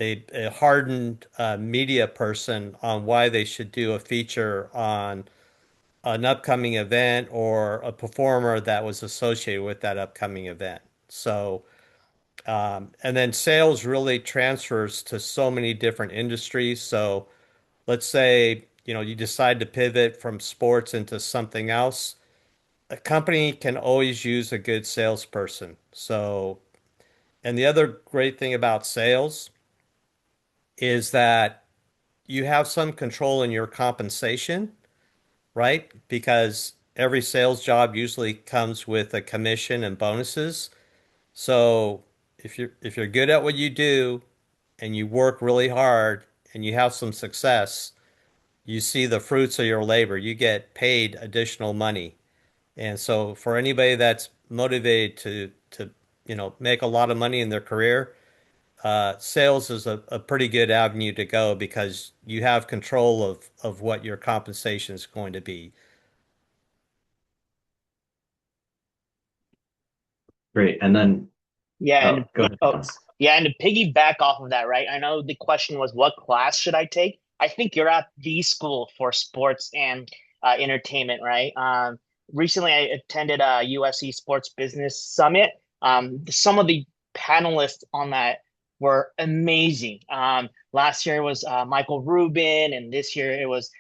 a hardened media person on why they should do a feature on an upcoming event or a performer that was associated with that upcoming event. So, and then sales really transfers to so many different industries. So let's say, you decide to pivot from sports into something else. A company can always use a good salesperson. So, and the other great thing about sales is that you have some control in your compensation, right? Because every sales job usually comes with a commission and bonuses. So if you're good at what you do and you work really hard and you have some success, you see the fruits of your labor. You get paid additional money. And so for anybody that's motivated to make a lot of money in their career, sales is a pretty good avenue to go because you have control of what your compensation is going to be. Great. And then, Yeah, oh, go ahead, John. yeah, and to piggyback off of that, right? I know the question was what class should I take? I think you're at the school for sports and entertainment, right? Recently I attended a USC Sports Business Summit. Some of the panelists on that were amazing. Last year it was Michael Rubin, and this year it was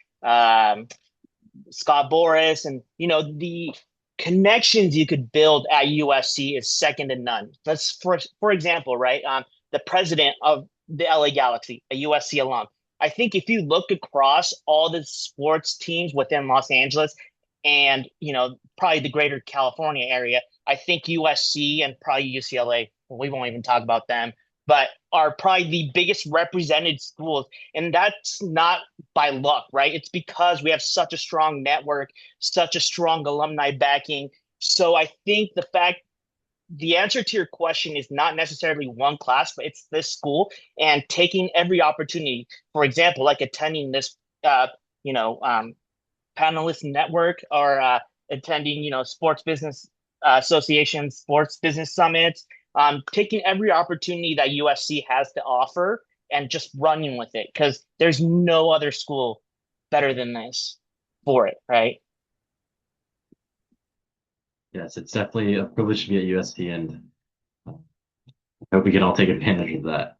Scott Boris, and the connections you could build at USC is second to none. Let's for example, right? The president of the LA Galaxy, a USC alum. I think if you look across all the sports teams within Los Angeles and probably the greater California area, I think USC and probably UCLA, well, we won't even talk about them, but are probably the biggest represented schools. And that's not by luck, right? It's because we have such a strong network, such a strong alumni backing. So I think the answer to your question is not necessarily one class, but it's this school and taking every opportunity. For example, like attending this, panelist network or attending, sports business association, sports business summits, taking every opportunity that USC has to offer and just running with it because there's no other school better than this for it, right? Yes, it's definitely a privilege to be at USC, and I hope we can all take advantage of that.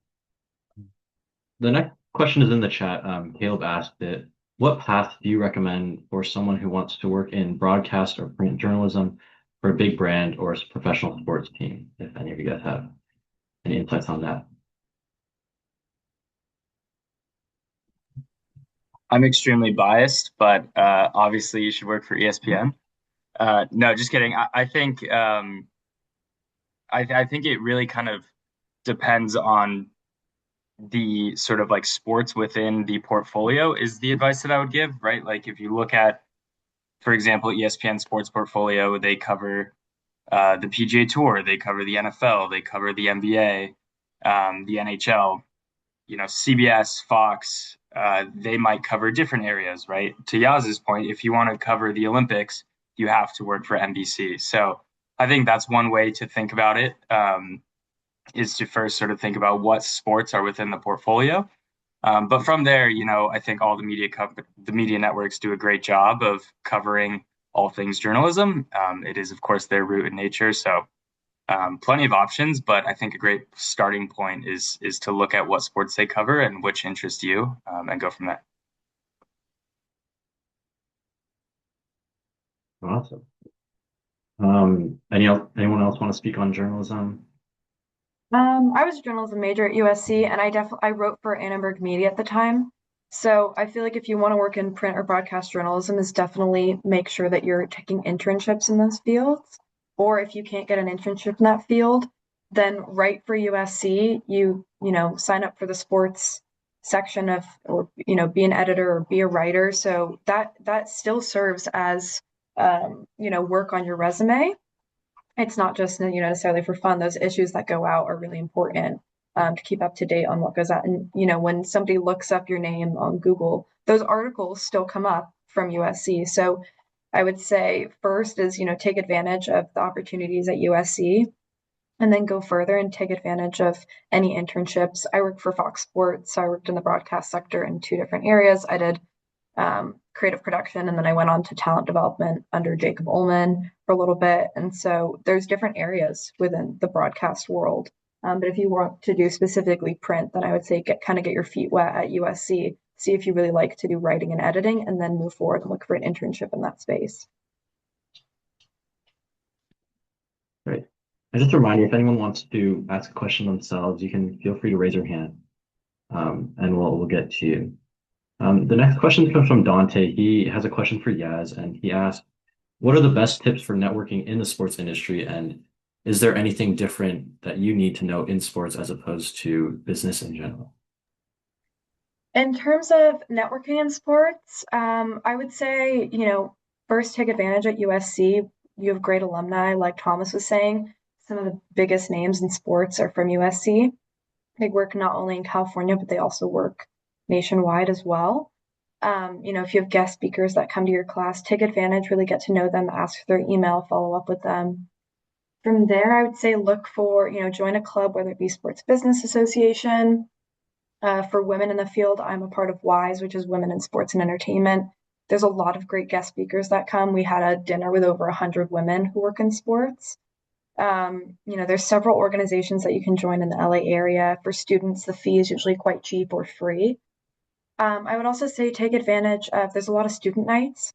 The next question is in the chat. Caleb asked it, what path do you recommend for someone who wants to work in broadcast or print journalism for a big brand or a professional sports team? If any of you guys have any insights on that. I'm extremely biased, but obviously you should work for ESPN. No, just kidding. I think I think it really kind of depends on the sort of like sports within the portfolio is the advice that I would give, right? Like if you look at, for example, ESPN sports portfolio, they cover the PGA Tour, they cover the NFL, they cover the NBA, the NHL, CBS, Fox, they might cover different areas, right? To Yaz's point, if you want to cover the Olympics, you have to work for NBC. So I think that's one way to think about it, is to first sort of think about what sports are within the portfolio. But from there, I think all the media networks do a great job of covering all things journalism. It is, of course, their root in nature. So plenty of options, but I think a great starting point is to look at what sports they cover and which interest you, and go from there. Awesome. Anyone else want to speak on journalism? I was a journalism major at USC, and I wrote for Annenberg Media at the time. So I feel like if you want to work in print or broadcast journalism, is definitely make sure that you're taking internships in those fields. Or if you can't get an internship in that field, then write for USC. You sign up for the sports section of, or be an editor or be a writer. So that still serves as work on your resume. It's not just necessarily for fun. Those issues that go out are really important to keep up to date on what goes out. And when somebody looks up your name on Google, those articles still come up from USC. So I would say first is take advantage of the opportunities at USC, and then go further and take advantage of any internships. I work for Fox Sports, so I worked in the broadcast sector in two different areas. I did creative production, and then I went on to talent development under Jacob Ullman for a little bit. And so there's different areas within the broadcast world. But if you want to do specifically print, then I would say get your feet wet at USC, see if you really like to do writing and editing, and then move forward and look for an internship in that space. Great. And just a reminder, if anyone wants to ask a question themselves, you can feel free to raise your hand, and we'll get to you. The next question comes from Dante. He has a question for Yaz, and he asked, what are the best tips for networking in the sports industry, and is there anything different that you need to know in sports as opposed to business in general? In terms of networking in sports, I would say, first take advantage at USC. You have great alumni, like Thomas was saying. Some of the biggest names in sports are from USC. They work not only in California, but they also work nationwide as well. If you have guest speakers that come to your class, take advantage, really get to know them, ask for their email, follow up with them. From there, I would say look for, join a club, whether it be Sports Business Association. For women in the field, I'm a part of WISE, which is Women in Sports and Entertainment. There's a lot of great guest speakers that come. We had a dinner with over 100 women who work in sports. There's several organizations that you can join in the LA area. For students, the fee is usually quite cheap or free. I would also say take advantage of, there's a lot of student nights.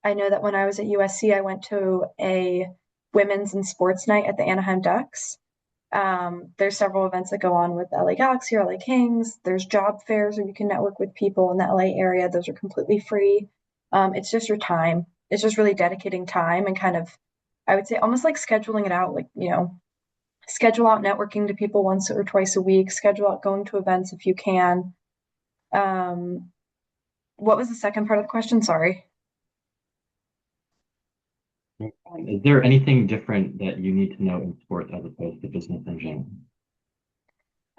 I know that when I was at USC, I went to a women's and sports night at the Anaheim Ducks. There's several events that go on with LA Galaxy or LA Kings. There's job fairs where you can network with people in the LA area. Those are completely free. It's just your time. It's just really dedicating time and I would say almost like scheduling it out, like, schedule out networking to people once or twice a week, schedule out going to events if you can. What was the second part of the question? Sorry. Is there anything different that you need to know in sports as opposed to business in general?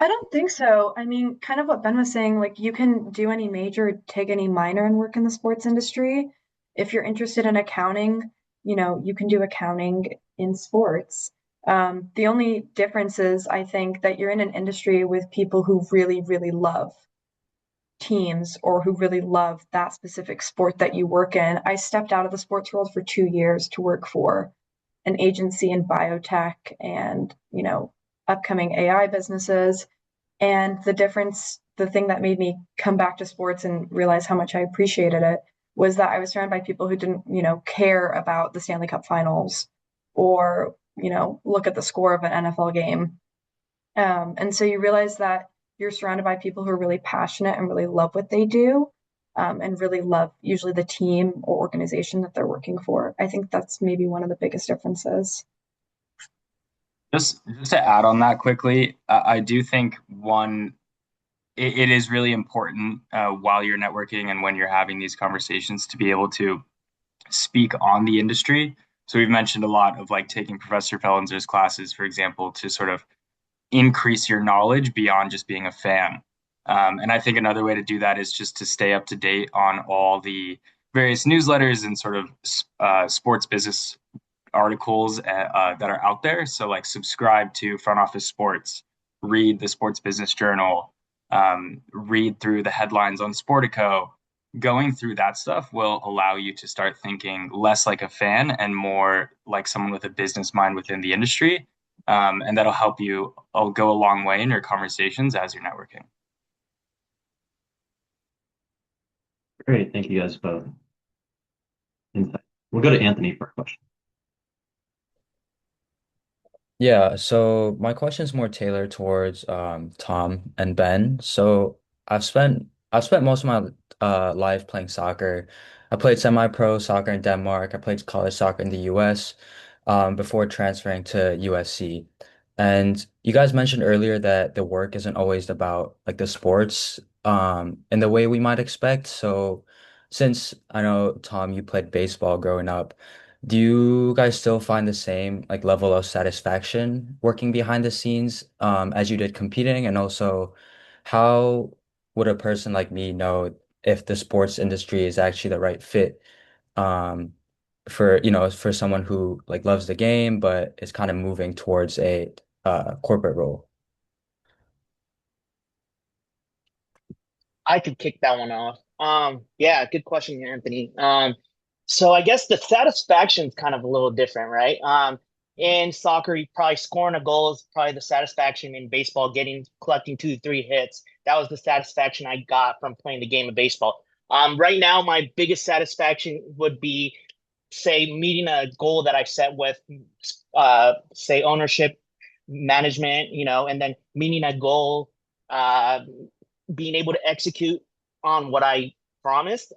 I don't think so. I mean, kind of what Ben was saying, like you can do any major, take any minor and work in the sports industry. If you're interested in accounting, you can do accounting in sports. The only difference is I think that you're in an industry with people who really, really love teams or who really love that specific sport that you work in. I stepped out of the sports world for 2 years to work for an agency in biotech and, upcoming AI businesses. And the thing that made me come back to sports and realize how much I appreciated it was that I was surrounded by people who didn't, care about the Stanley Cup finals or, look at the score of an NFL game. And so you realize that you're surrounded by people who are really passionate and really love what they do, and really love usually the team or organization that they're working for. I think that's maybe one of the biggest differences. Just to add on that quickly, I do think it is really important while you're networking and when you're having these conversations to be able to speak on the industry. So we've mentioned a lot of like taking Professor Fellinser's classes, for example, to sort of increase your knowledge beyond just being a fan. And I think another way to do that is just to stay up to date on all the various newsletters and sort of sports business articles that are out there. So like subscribe to Front Office Sports, read the Sports Business Journal, read through the headlines on Sportico. Going through that stuff will allow you to start thinking less like a fan and more like someone with a business mind within the industry. And that'll help you go a long way in your conversations as you're networking. Great. Thank you guys both. We'll go to Anthony for a question. Yeah, so my question is more tailored towards Tom and Ben. So I've spent most of my life playing soccer. I played semi-pro soccer in Denmark. I played college soccer in the US before transferring to USC. And you guys mentioned earlier that the work isn't always about like the sports in the way we might expect. So since I know, Tom, you played baseball growing up, do you guys still find the same like level of satisfaction working behind the scenes as you did competing? And also, how would a person like me know if the sports industry is actually the right fit um, for, for someone who like loves the game but is kind of moving towards a corporate role? I could kick that one off. Yeah, good question, Anthony. So I guess the satisfaction is kind of a little different, right? In soccer, you probably scoring a goal is probably the satisfaction. In baseball, collecting 2, 3 hits. That was the satisfaction I got from playing the game of baseball. Right now, my biggest satisfaction would be, say, meeting a goal that I set with, say, ownership, management, and then meeting a goal, uh, being able to execute on what I promised,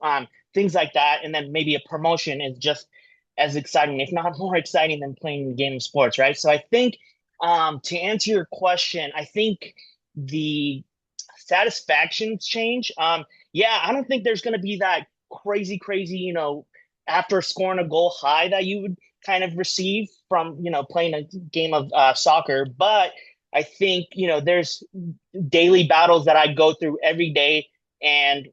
things like that, and then maybe a promotion is just as exciting, if not more exciting, than playing the game of sports, right? So I think, to answer your question, I think the satisfactions change. Yeah, I don't think there's going to be that crazy, after scoring a goal high that you would kind of receive from, playing a game of soccer. But I think, there's daily battles that I go through every day and,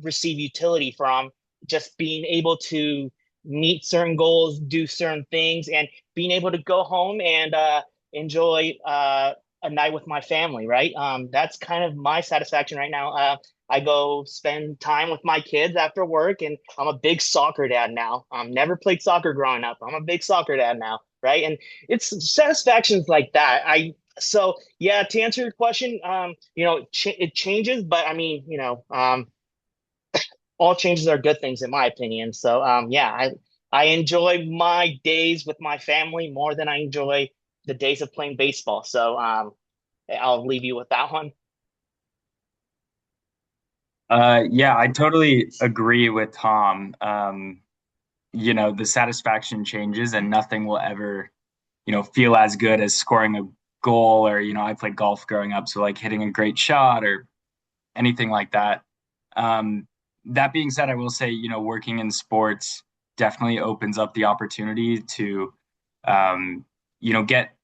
receive utility from just being able to meet certain goals, do certain things, and being able to go home and enjoy a night with my family, right? That's kind of my satisfaction right now. I go spend time with my kids after work, and I'm a big soccer dad now. Never played soccer growing up. I'm a big soccer dad now, right? And it's satisfactions like that. So yeah, to answer your question, it changes, but I mean, all changes are good things in my opinion. So yeah, I enjoy my days with my family more than I enjoy the days of playing baseball. So I'll leave you with that one. Yeah, I totally agree with Tom. The satisfaction changes and nothing will ever, feel as good as scoring a goal or, I played golf growing up, so like hitting a great shot or anything like that. Um, that being said, I will say, working in sports definitely opens up the opportunity to, um, get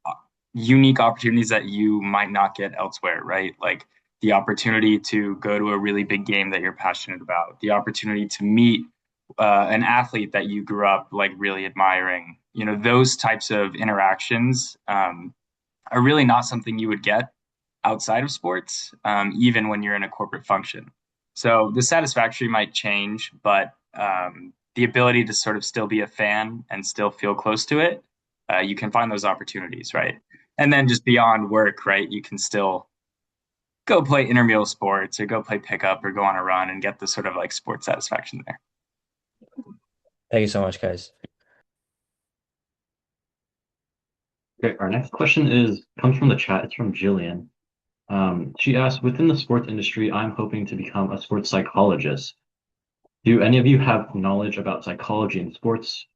unique opportunities that you might not get elsewhere, right? Like the opportunity to go to a really big game that you're passionate about, the opportunity to meet an athlete that you grew up like really admiring. Those types of interactions are really not something you would get outside of sports, even when you're in a corporate function. So the satisfaction might change, but the ability to sort of still be a fan and still feel close to it, you can find those opportunities, right? And then just beyond work, right? You can still go play intramural sports or go play pickup or go on a run and get the sort of like sports satisfaction there. Thank you so much, guys. Okay, our next question comes from the chat. It's from Jillian. She asked, within the sports industry, I'm hoping to become a sports psychologist. Do any of you have knowledge about psychology in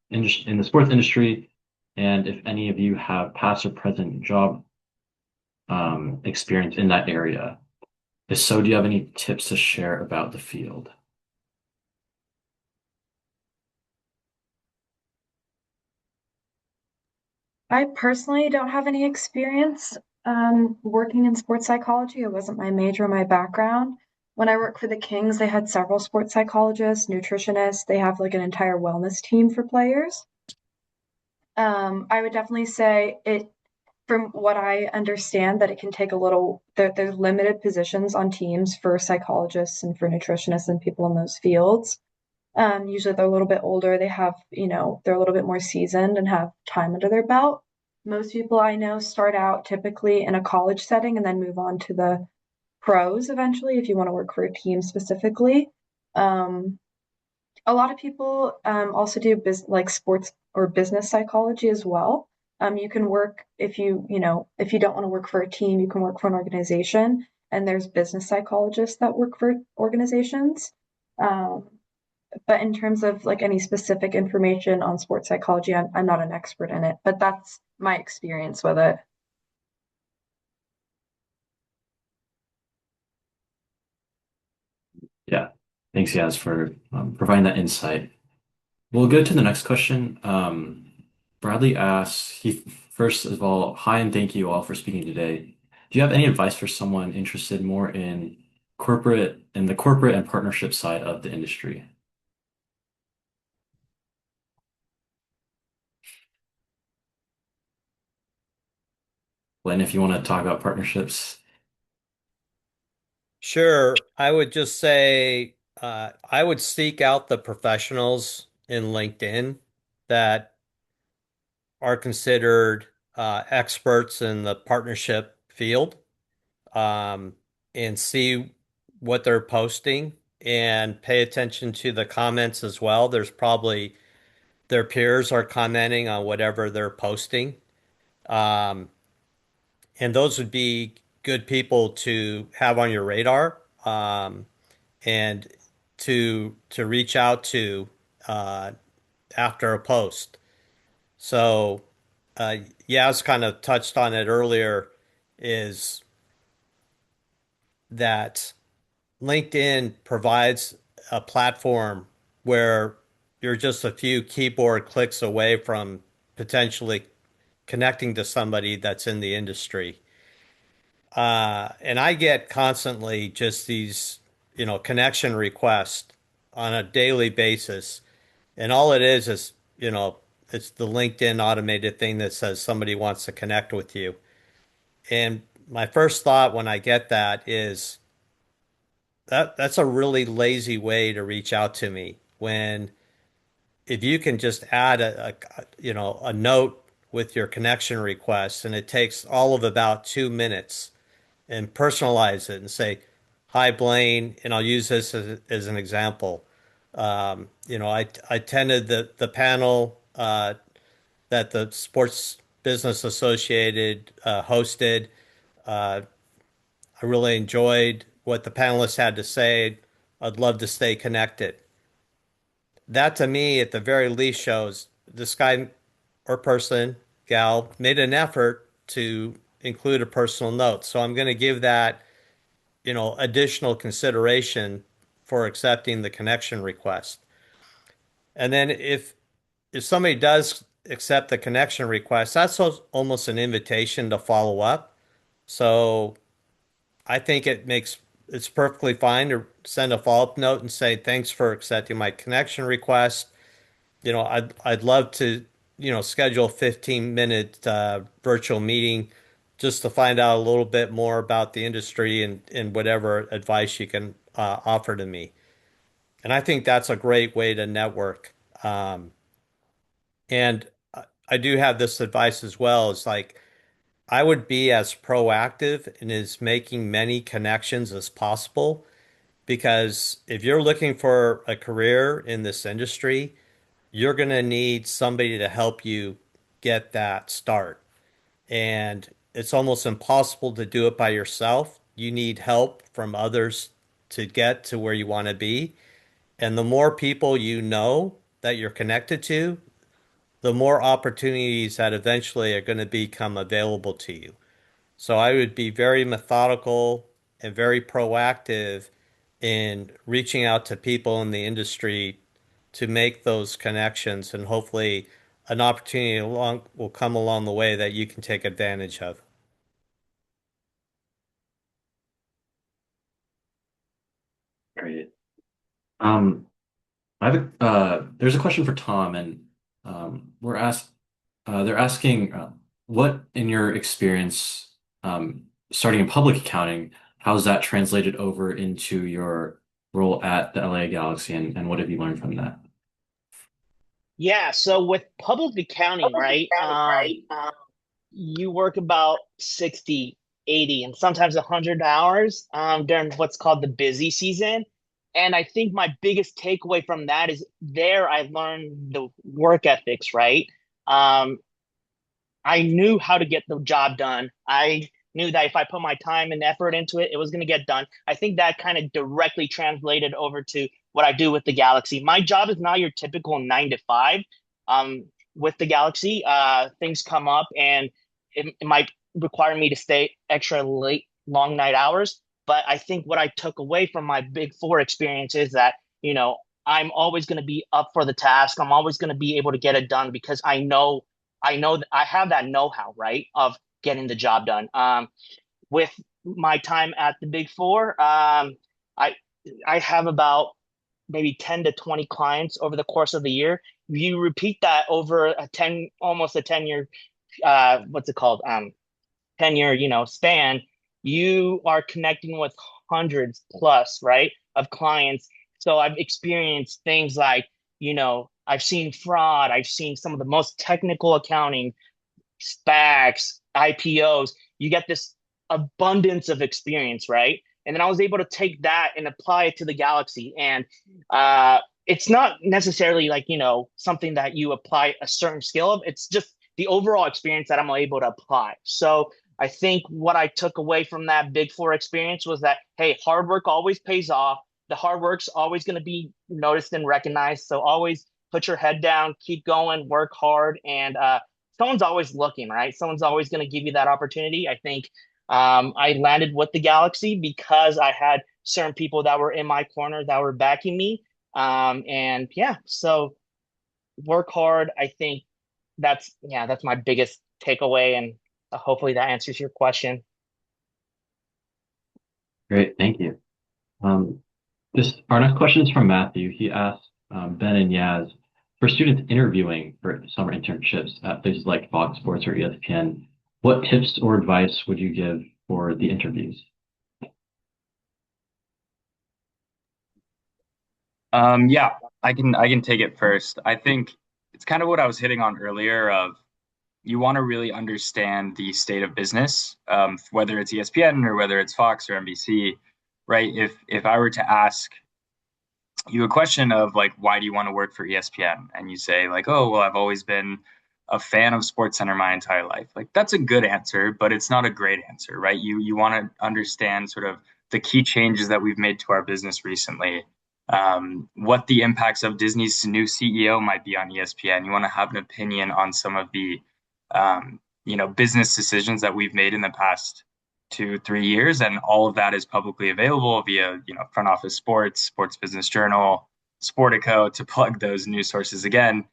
in the sports industry? And if any of you have past or present job experience in that area? If so, do you have any tips to share about the field? I personally don't have any experience working in sports psychology. It wasn't my major, my background. When I worked for the Kings, they had several sports psychologists, nutritionists. They have like an entire wellness team for players. I would definitely say it, from what I understand, that it can take a little, there's limited positions on teams for psychologists and for nutritionists and people in those fields. Usually they're a little bit older. They have, they're a little bit more seasoned and have time under their belt. Most people I know start out typically in a college setting and then move on to the pros eventually if you want to work for a team specifically. A lot of people also do like sports or business psychology as well. You can work if if you don't want to work for a team, you can work for an organization, and there's business psychologists that work for organizations. Um, but in terms of like any specific information on sports psychology, I'm not an expert in it, but that's my experience with it. Yeah. Thanks, Yaz, for providing that insight. We'll go to the next question. Bradley asks, first of all, hi and thank you all for speaking today. Do you have any advice for someone interested more in the corporate and partnership side of the industry? Len, if you want to talk about partnerships. Sure. I would just say I would seek out the professionals in LinkedIn that are considered experts in the partnership field, um, and see what they're posting and pay attention to the comments as well. There's probably their peers are commenting on whatever they're posting. Um, and those would be good people to have on your radar, and to reach out to uh, after a post. So, Yaz kind of touched on it earlier, is that LinkedIn provides a platform where you're just a few keyboard clicks away from potentially connecting to somebody that's in the industry. And I get constantly just these, connection requests on a daily basis. And all it is, it's the LinkedIn automated thing that says somebody wants to connect with you. And my first thought when I get that is that's a really lazy way to reach out to me. When if you can just add a note with your connection request, and it takes all of about 2 minutes, and personalize it and say, "Hi, Blaine," and I'll use this as an example. I attended the panel that the Sports Business Associated hosted. Uh, I really enjoyed what the panelists had to say. I'd love to stay connected. That to me, at the very least, shows this guy or person, gal, made an effort to include a personal note. So I'm going to give that, additional consideration for accepting the connection request. And then if somebody does accept the connection request, that's almost an invitation to follow up. So I think it's perfectly fine to send a follow-up note and say, thanks for accepting my connection request. I'd love to, schedule a 15-minute virtual meeting just to find out a little bit more about the industry and whatever advice you can offer to me. And I think that's a great way to network. And I do have this advice as well. It's like I would be as proactive in as making many connections as possible, because if you're looking for a career in this industry, you're going to need somebody to help you get that start. And it's almost impossible to do it by yourself. You need help from others to get to where you want to be. And the more people you know that you're connected to, the more opportunities that eventually are going to become available to you. So I would be very methodical and very proactive in reaching out to people in the industry to make those connections, and hopefully an opportunity will come along the way that you can take advantage of. Great. Um, there's a question for Tom, and they're asking, what in your experience, starting in public accounting, how's that translated over into your role at the LA Galaxy, and what have you learned from that? Yeah, so with public accounting, right? You work about 60, 80, and sometimes 100 hours during what's called the busy season. And I think my biggest takeaway from that is there I learned the work ethics, right? Um, I knew how to get the job done. I knew that if I put my time and effort into it, it was going to get done. I think that kind of directly translated over to what I do with the Galaxy. My job is not your typical 9 to 5. Um, with the Galaxy, things come up and it might require me to stay extra late, long night hours. But I think what I took away from my Big Four experience is that, you know, I'm always going to be up for the task. I'm always going to be able to get it done because I know that I have that know-how, right, of getting the job done. With my time at the Big Four, I I have about maybe 10 to 20 clients over the course of the year. You repeat that over almost a 10-year, what's it called? 10-year, span, you are connecting with hundreds plus, right, of clients. So I've experienced things like, I've seen fraud, I've seen some of the most technical accounting, SPACs, IPOs. You get this abundance of experience, right? And then I was able to take that and apply it to the Galaxy. And it's not necessarily like, something that you apply a certain skill of. It's just the overall experience that I'm able to apply. So I think what I took away from that Big Four experience was that, hey, hard work always pays off. The hard work's always going to be noticed and recognized. So always put your head down, keep going, work hard, and someone's always looking, right? Someone's always going to give you that opportunity. I think I landed with the Galaxy because I had certain people that were in my corner that were backing me. And yeah, so work hard. I think that's my biggest takeaway, and hopefully that answers your question. Great, thank you. This our next question is from Matthew. He asked Ben and Yaz, for students interviewing for summer internships at places like Fox Sports or ESPN, what tips or advice would you give for the interviews? Yeah, I can take it first. I think it's kind of what I was hitting on earlier of you want to really understand the state of business, whether it's ESPN or whether it's Fox or NBC, right? If I were to ask you a question of like, why do you want to work for ESPN? And you say like, oh, well, I've always been a fan of SportsCenter my entire life. Like that's a good answer, but it's not a great answer, right? You want to understand sort of the key changes that we've made to our business recently, what the impacts of Disney's new CEO might be on ESPN. You want to have an opinion on some of the business decisions that we've made in the past 2-3 years, and all of that is publicly available via Front Office Sports, Sports Business Journal, Sportico, to plug those news sources again.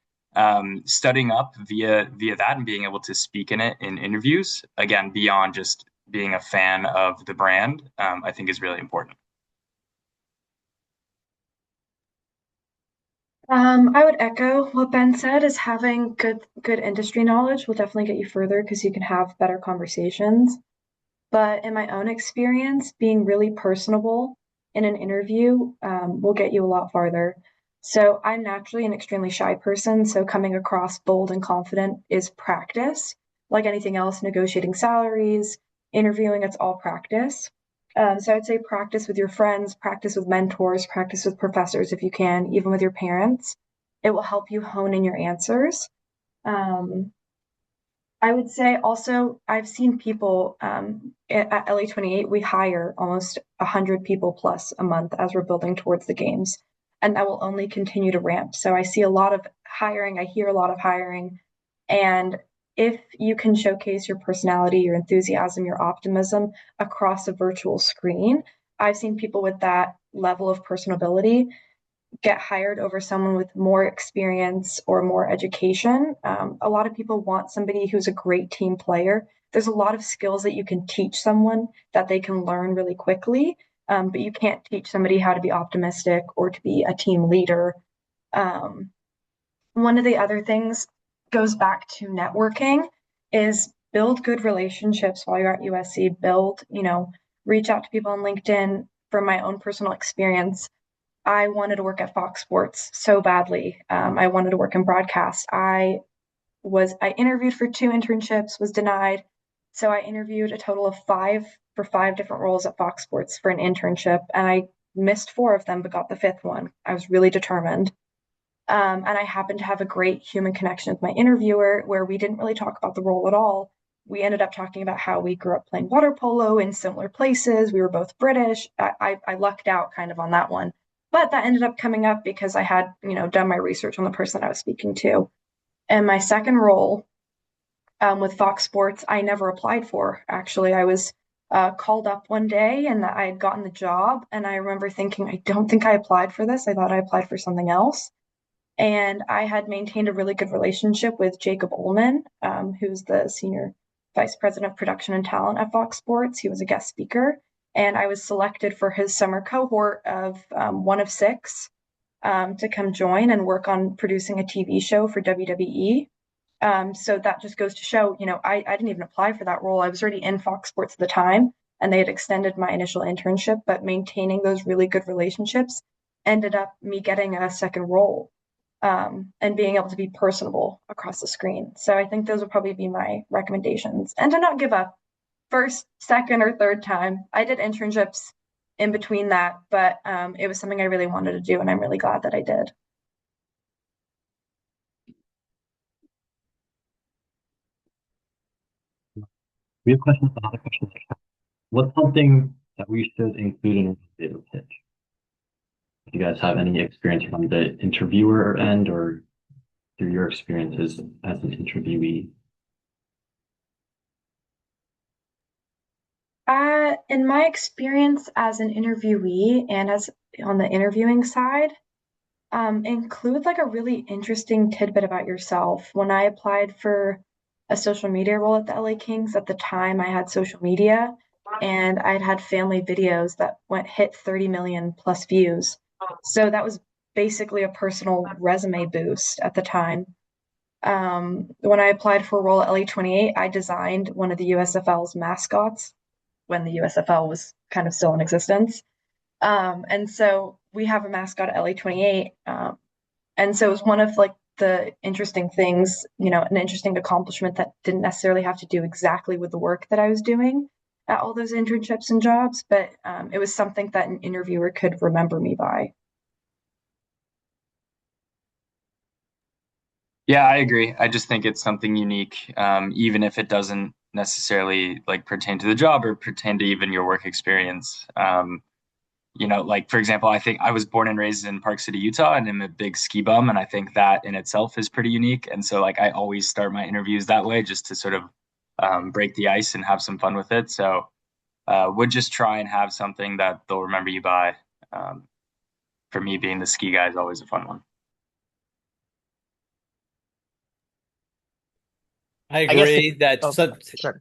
Studying up via that and being able to speak in it in interviews again beyond just being a fan of the brand, I think is really important. I would echo what Ben said, is having good industry knowledge will definitely get you further because you can have better conversations. But in my own experience, being really personable in an interview will get you a lot farther. So I'm naturally an extremely shy person, so coming across bold and confident is practice. Like anything else, negotiating salaries, interviewing, it's all practice. So I'd say practice with your friends, practice with mentors, practice with professors if you can, even with your parents. It will help you hone in your answers. I would say also I've seen people at LA28, we hire almost 100 people plus a month as we're building towards the games, and that will only continue to ramp. So I see a lot of hiring, I hear a lot of hiring, and if you can showcase your personality, your enthusiasm, your optimism across a virtual screen, I've seen people with that level of personability get hired over someone with more experience or more education. A lot of people want somebody who's a great team player. There's a lot of skills that you can teach someone that they can learn really quickly, but you can't teach somebody how to be optimistic or to be a team leader. One of the other things goes back to networking is build good relationships while you're at USC. Reach out to people on LinkedIn. From my own personal experience, I wanted to work at Fox Sports so badly. I wanted to work in broadcast. I interviewed for 2 internships, was denied. So I interviewed a total of 5 for 5 different roles at Fox Sports for an internship, and I missed 4 of them, but got the 5th one. I was really determined. And I happened to have a great human connection with my interviewer where we didn't really talk about the role at all. We ended up talking about how we grew up playing water polo in similar places. We were both British. I lucked out kind of on that one. But that ended up coming up because I had, done my research on the person I was speaking to. And my second role with Fox Sports, I never applied for. Actually, I was called up one day and that I had gotten the job. And I remember thinking, I don't think I applied for this. I thought I applied for something else. And I had maintained a really good relationship with Jacob Ullman, who's the senior vice president of production and talent at Fox Sports. He was a guest speaker, and I was selected for his summer cohort of one of six to come join and work on producing a TV show for WWE. So that just goes to show, I didn't even apply for that role. I was already in Fox Sports at the time, and they had extended my initial internship, but maintaining those really good relationships ended up me getting a second role, and being able to be personable across the screen. So I think those would probably be my recommendations. And to not give up first, second, or third time. I did internships in between that, but it was something I really wanted to do, and I'm really glad that I did. We have questions, another question. What's something that we should include in our elevator pitch? If you guys have any experience from the interviewer end or through your experiences as an interviewee? In my experience as an interviewee and as on the interviewing side, include like a really interesting tidbit about yourself. When I applied for a social media role at the LA Kings, at the time I had social media and I'd had family videos that hit 30 million plus views. So that was basically a personal resume boost at the time. When I applied for a role at LA28, I designed one of the USFL's mascots when the USFL was kind of still in existence. And so we have a mascot at LA28. And so it was one of like the interesting things, an interesting accomplishment that didn't necessarily have to do exactly with the work that I was doing at all those internships and jobs, but it was something that an interviewer could remember me by. Yeah, I agree. I just think it's something unique, even if it doesn't necessarily like pertain to the job or pertain to even your work experience. Like for example, I think I was born and raised in Park City, Utah, and I'm a big ski bum, and I think that in itself is pretty unique. And so like I always start my interviews that way just to sort of break the ice and have some fun with it. So would just try and have something that they'll remember you by. Um, for me, being the ski guy is always a fun one. I I guess agree that oh, sure.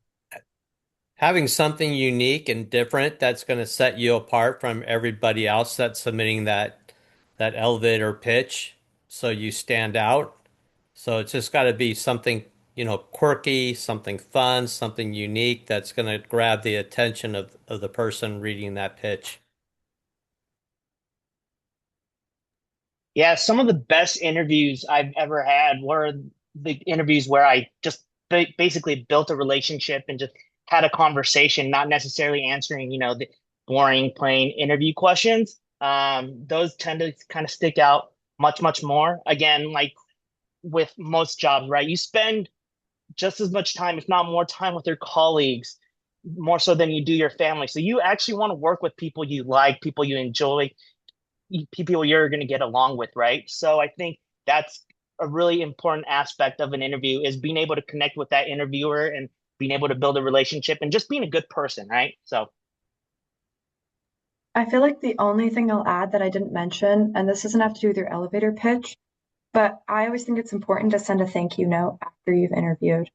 having something unique and different that's going to set you apart from everybody else that's submitting that elevator pitch, so you stand out. So it's just got to be something, quirky, something fun, something unique that's going to grab the attention of the person reading that pitch. Yeah, some of the best interviews I've ever had were the interviews where I just basically built a relationship and just had a conversation, not necessarily answering, the boring, plain interview questions. Those tend to kind of stick out much, much more. Again, like with most jobs, right? You spend just as much time, if not more time, with your colleagues, more so than you do your family. So you actually want to work with people you like, people you enjoy, people you're going to get along with, right? So I think that's a really important aspect of an interview is being able to connect with that interviewer and being able to build a relationship and just being a good person, right? So I feel like the only thing I'll add that I didn't mention, and this doesn't have to do with your elevator pitch, but I always think it's important to send a thank you note after you've interviewed.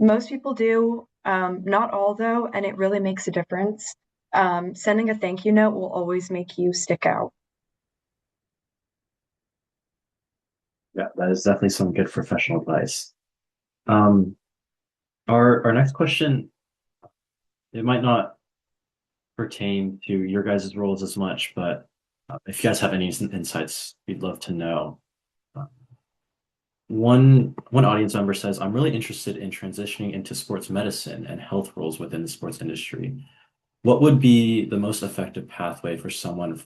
Most people do, not all though, and it really makes a difference. Sending a thank you note will always make you stick out. Yeah, that is definitely some good professional advice. Um, our next question, it might not pertain to your guys' roles as much, but if you guys have any insights, we'd love to know. Uh, one audience member says, "I'm really interested in transitioning into sports medicine and health roles within the sports industry. What would be the most effective pathway for someone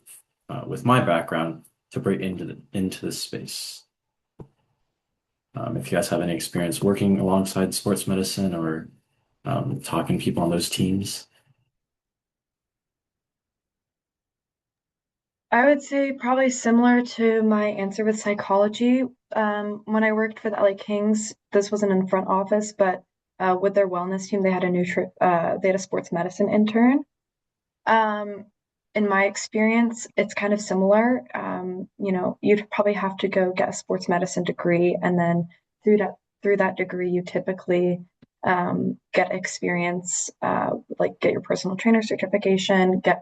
with my background to break into this space?" If you guys have any experience working alongside sports medicine or talking to people on those teams. I would say probably similar to my answer with psychology. When I worked for the LA Kings, this wasn't in front office, but With their wellness team, they had a sports medicine intern. In my experience, it's kind of similar. You'd probably have to go get a sports medicine degree, and then through that degree, you typically get experience, like get your personal trainer certification, get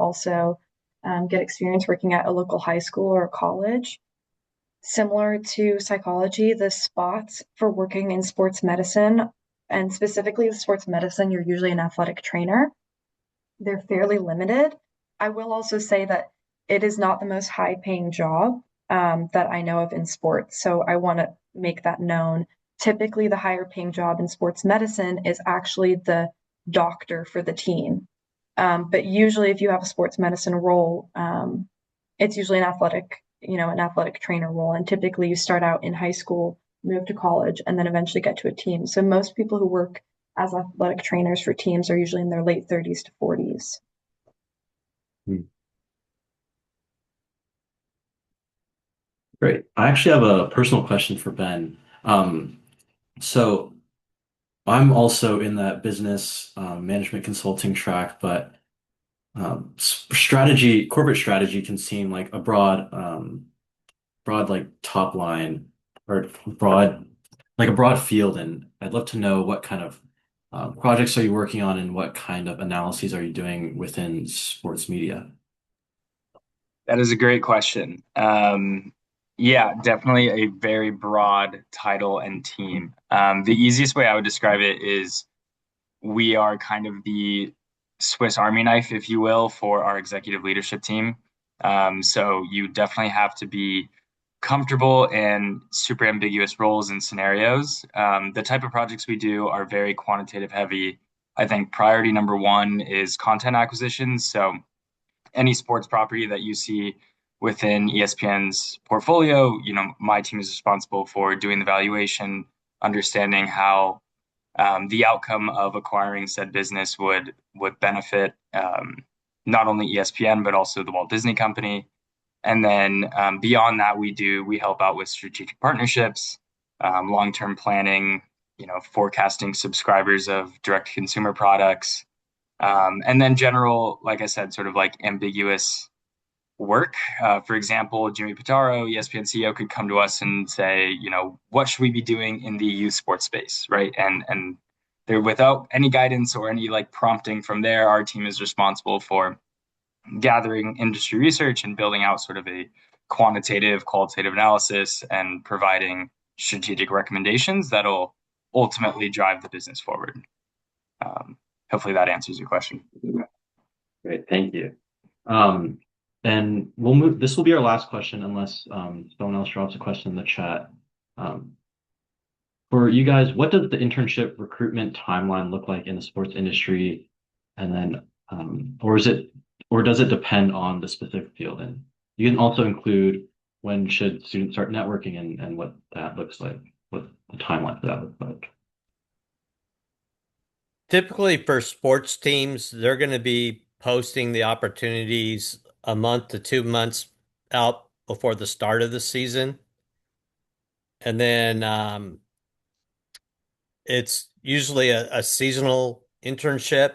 experience working at a local high school or college. Similar to psychology, the spots for working in sports medicine, and specifically with sports medicine, you're usually an athletic trainer. They're fairly limited. I will also say that it is not the most high paying job that I know of in sports. So I want to make that known. Typically, the higher paying job in sports medicine is actually the doctor for the team. But usually, if you have a sports medicine role, it's usually an athletic trainer role. And typically, you start out in high school, move to college, and then eventually get to a team. So most people who work as athletic trainers for teams are usually in their late 30s to 40s. Great. I actually have a personal question for Ben. So I'm also in that business management consulting track, but corporate strategy can seem like a broad like top line or a broad field. And I'd love to know what kind of projects are you working on and what kind of analyses are you doing within sports media? That is a great question. Yeah, definitely a very broad title and team. The easiest way I would describe it is we are kind of the Swiss Army knife, if you will, for our executive leadership team. So you definitely have to be comfortable in super ambiguous roles and scenarios. The type of projects we do are very quantitative heavy. I think priority number one is content acquisition. So any sports property that you see within ESPN's portfolio, my team is responsible for doing the valuation, understanding how the outcome of acquiring said business would benefit not only ESPN but also the Walt Disney Company. And then beyond that, we help out with strategic partnerships, long-term planning, forecasting subscribers of direct consumer products, and then general, like I said, sort of like ambiguous work. For example, Jimmy Pitaro, ESPN CEO, could come to us and say, what should we be doing in the youth sports space, right? And they're without any guidance or any like prompting from there. Our team is responsible for gathering industry research and building out sort of a qualitative analysis and providing strategic recommendations that'll ultimately drive the business forward. Hopefully that answers your question. Great, thank you. And we'll move. This will be our last question, unless someone else drops a question in the chat. For you guys, what does the internship recruitment timeline look like in the sports industry? And then, or does it depend on the specific field? And you can also include when should students start networking and what that looks like, what the timeline for that looks like. Typically for sports teams, they're going to be posting the opportunities a month to 2 months out before the start of the season. And then it's usually a seasonal internship.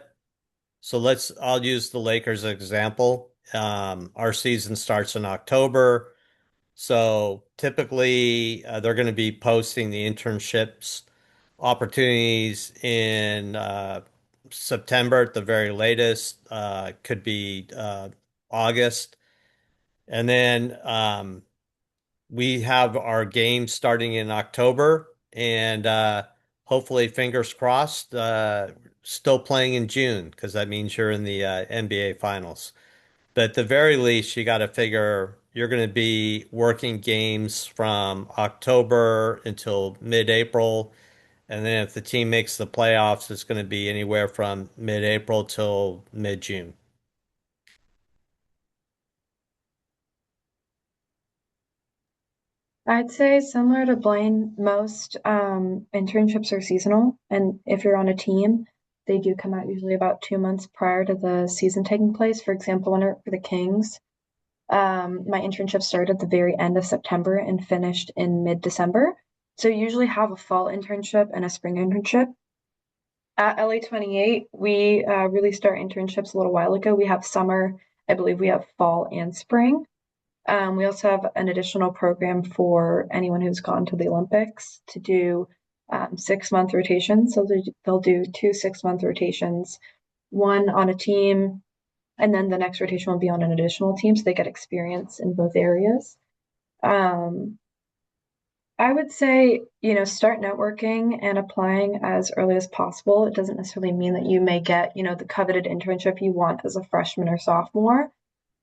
So I'll use the Lakers as example. Our season starts in October. So typically they're going to be posting the internships opportunities in September at the very latest, could be August. And then we have our games starting in October and hopefully, fingers crossed, still playing in June because that means you're in the NBA finals. But at the very least, you got to figure you're going to be working games from October until mid-April. And then if the team makes the playoffs, it's going to be anywhere from mid-April till mid-June. I'd say similar to Blaine, most internships are seasonal, and if you're on a team, they do come out usually about 2 months prior to the season taking place. For example, when I worked for the Kings, my internship started at the very end of September and finished in mid-December. So you usually have a fall internship and a spring internship. At LA28, we released our internships a little while ago. We have summer, I believe we have fall and spring. We also have an additional program for anyone who's gone to the Olympics to do 6-month rotations. So they'll do 2 6-month rotations, one on a team, and then the next rotation will be on an additional team. So they get experience in both areas. I would say, start networking and applying as early as possible. It doesn't necessarily mean that you may get, the coveted internship you want as a freshman or sophomore.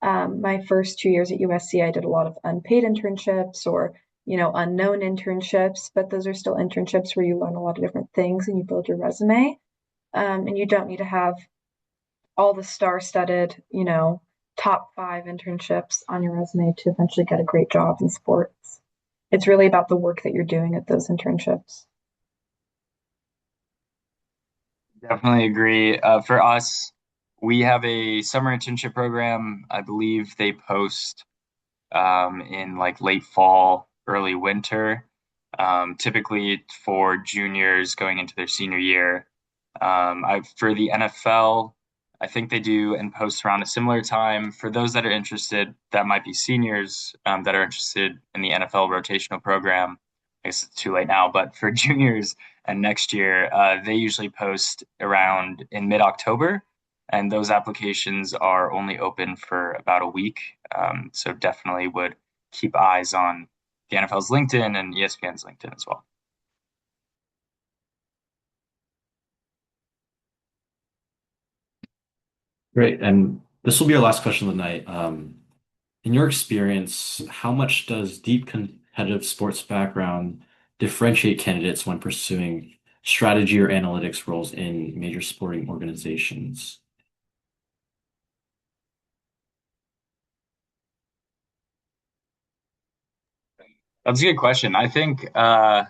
My first 2 years at USC, I did a lot of unpaid internships or, unknown internships, but those are still internships where you learn a lot of different things and you build your resume. And you don't need to have all the star-studded, top 5 internships on your resume to eventually get a great job in sports. It's really about the work that you're doing at those internships. Definitely agree. For us, we have a summer internship program. I believe they post in like late fall, early winter, typically for juniors going into their senior year. For the NFL, I think they do and post around a similar time. For those that are interested, that might be seniors that are interested in the NFL rotational program. I guess it's too late now, but for juniors and next year, they usually post around in mid-October, and those applications are only open for about a week. So definitely would keep eyes on the NFL's LinkedIn and ESPN's LinkedIn as well. Great. And this will be our last question of the night. In your experience, how much does deep competitive sports background differentiate candidates when pursuing strategy or analytics roles in major sporting organizations? That's a good question. I think I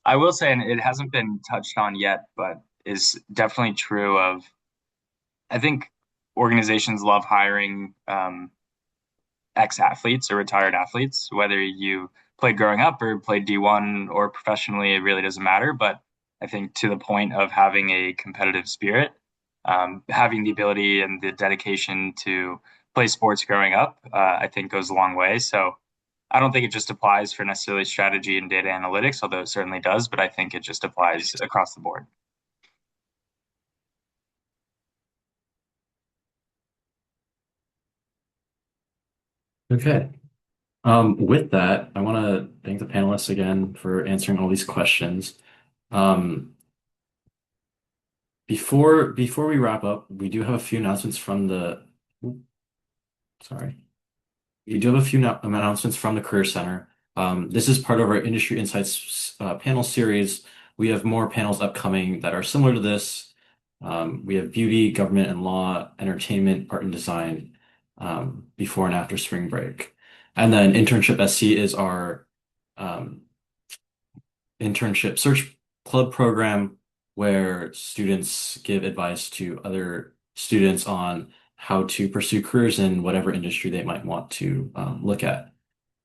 will say, and it hasn't been touched on yet, but is definitely true of, I think organizations love hiring ex-athletes or retired athletes, whether you played growing up or played D1 or professionally, it really doesn't matter. But I think to the point of having a competitive spirit, having the ability and the dedication to play sports growing up, I think goes a long way. So I don't think it just applies for necessarily strategy and data analytics, although it certainly does, but I think it just applies across the board. Okay. With that, I want to thank the panelists again for answering all these questions. Um, before we wrap up, we do have a few announcements from the, sorry. We do have a few announcements from the Career Center. This is part of our Industry Insights panel series. We have more panels upcoming that are similar to this. We have beauty, government and law, entertainment, art and design before and after spring break. And then Internship SC is our internship search club program where students give advice to other students on how to pursue careers in whatever industry they might want to look at.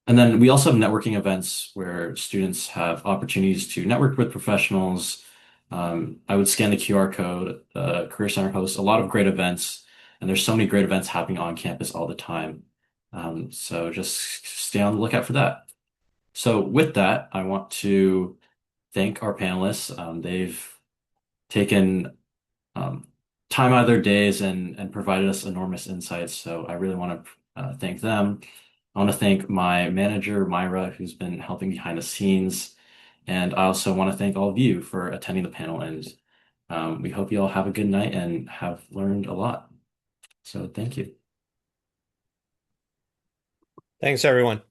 And then we also have networking events where students have opportunities to network with professionals. I would scan the QR code. The Career Center hosts a lot of great events, and there's so many great events happening on campus all the time. So just stay on the lookout for that. So with that, I want to thank our panelists. They've taken time out of their days and provided us enormous insights. So I really want to thank them. I want to thank my manager, Myra, who's been helping behind the scenes. And I also want to thank all of you for attending the panel. And we hope you all have a good night and have learned a lot. So thank you. Thanks, everyone.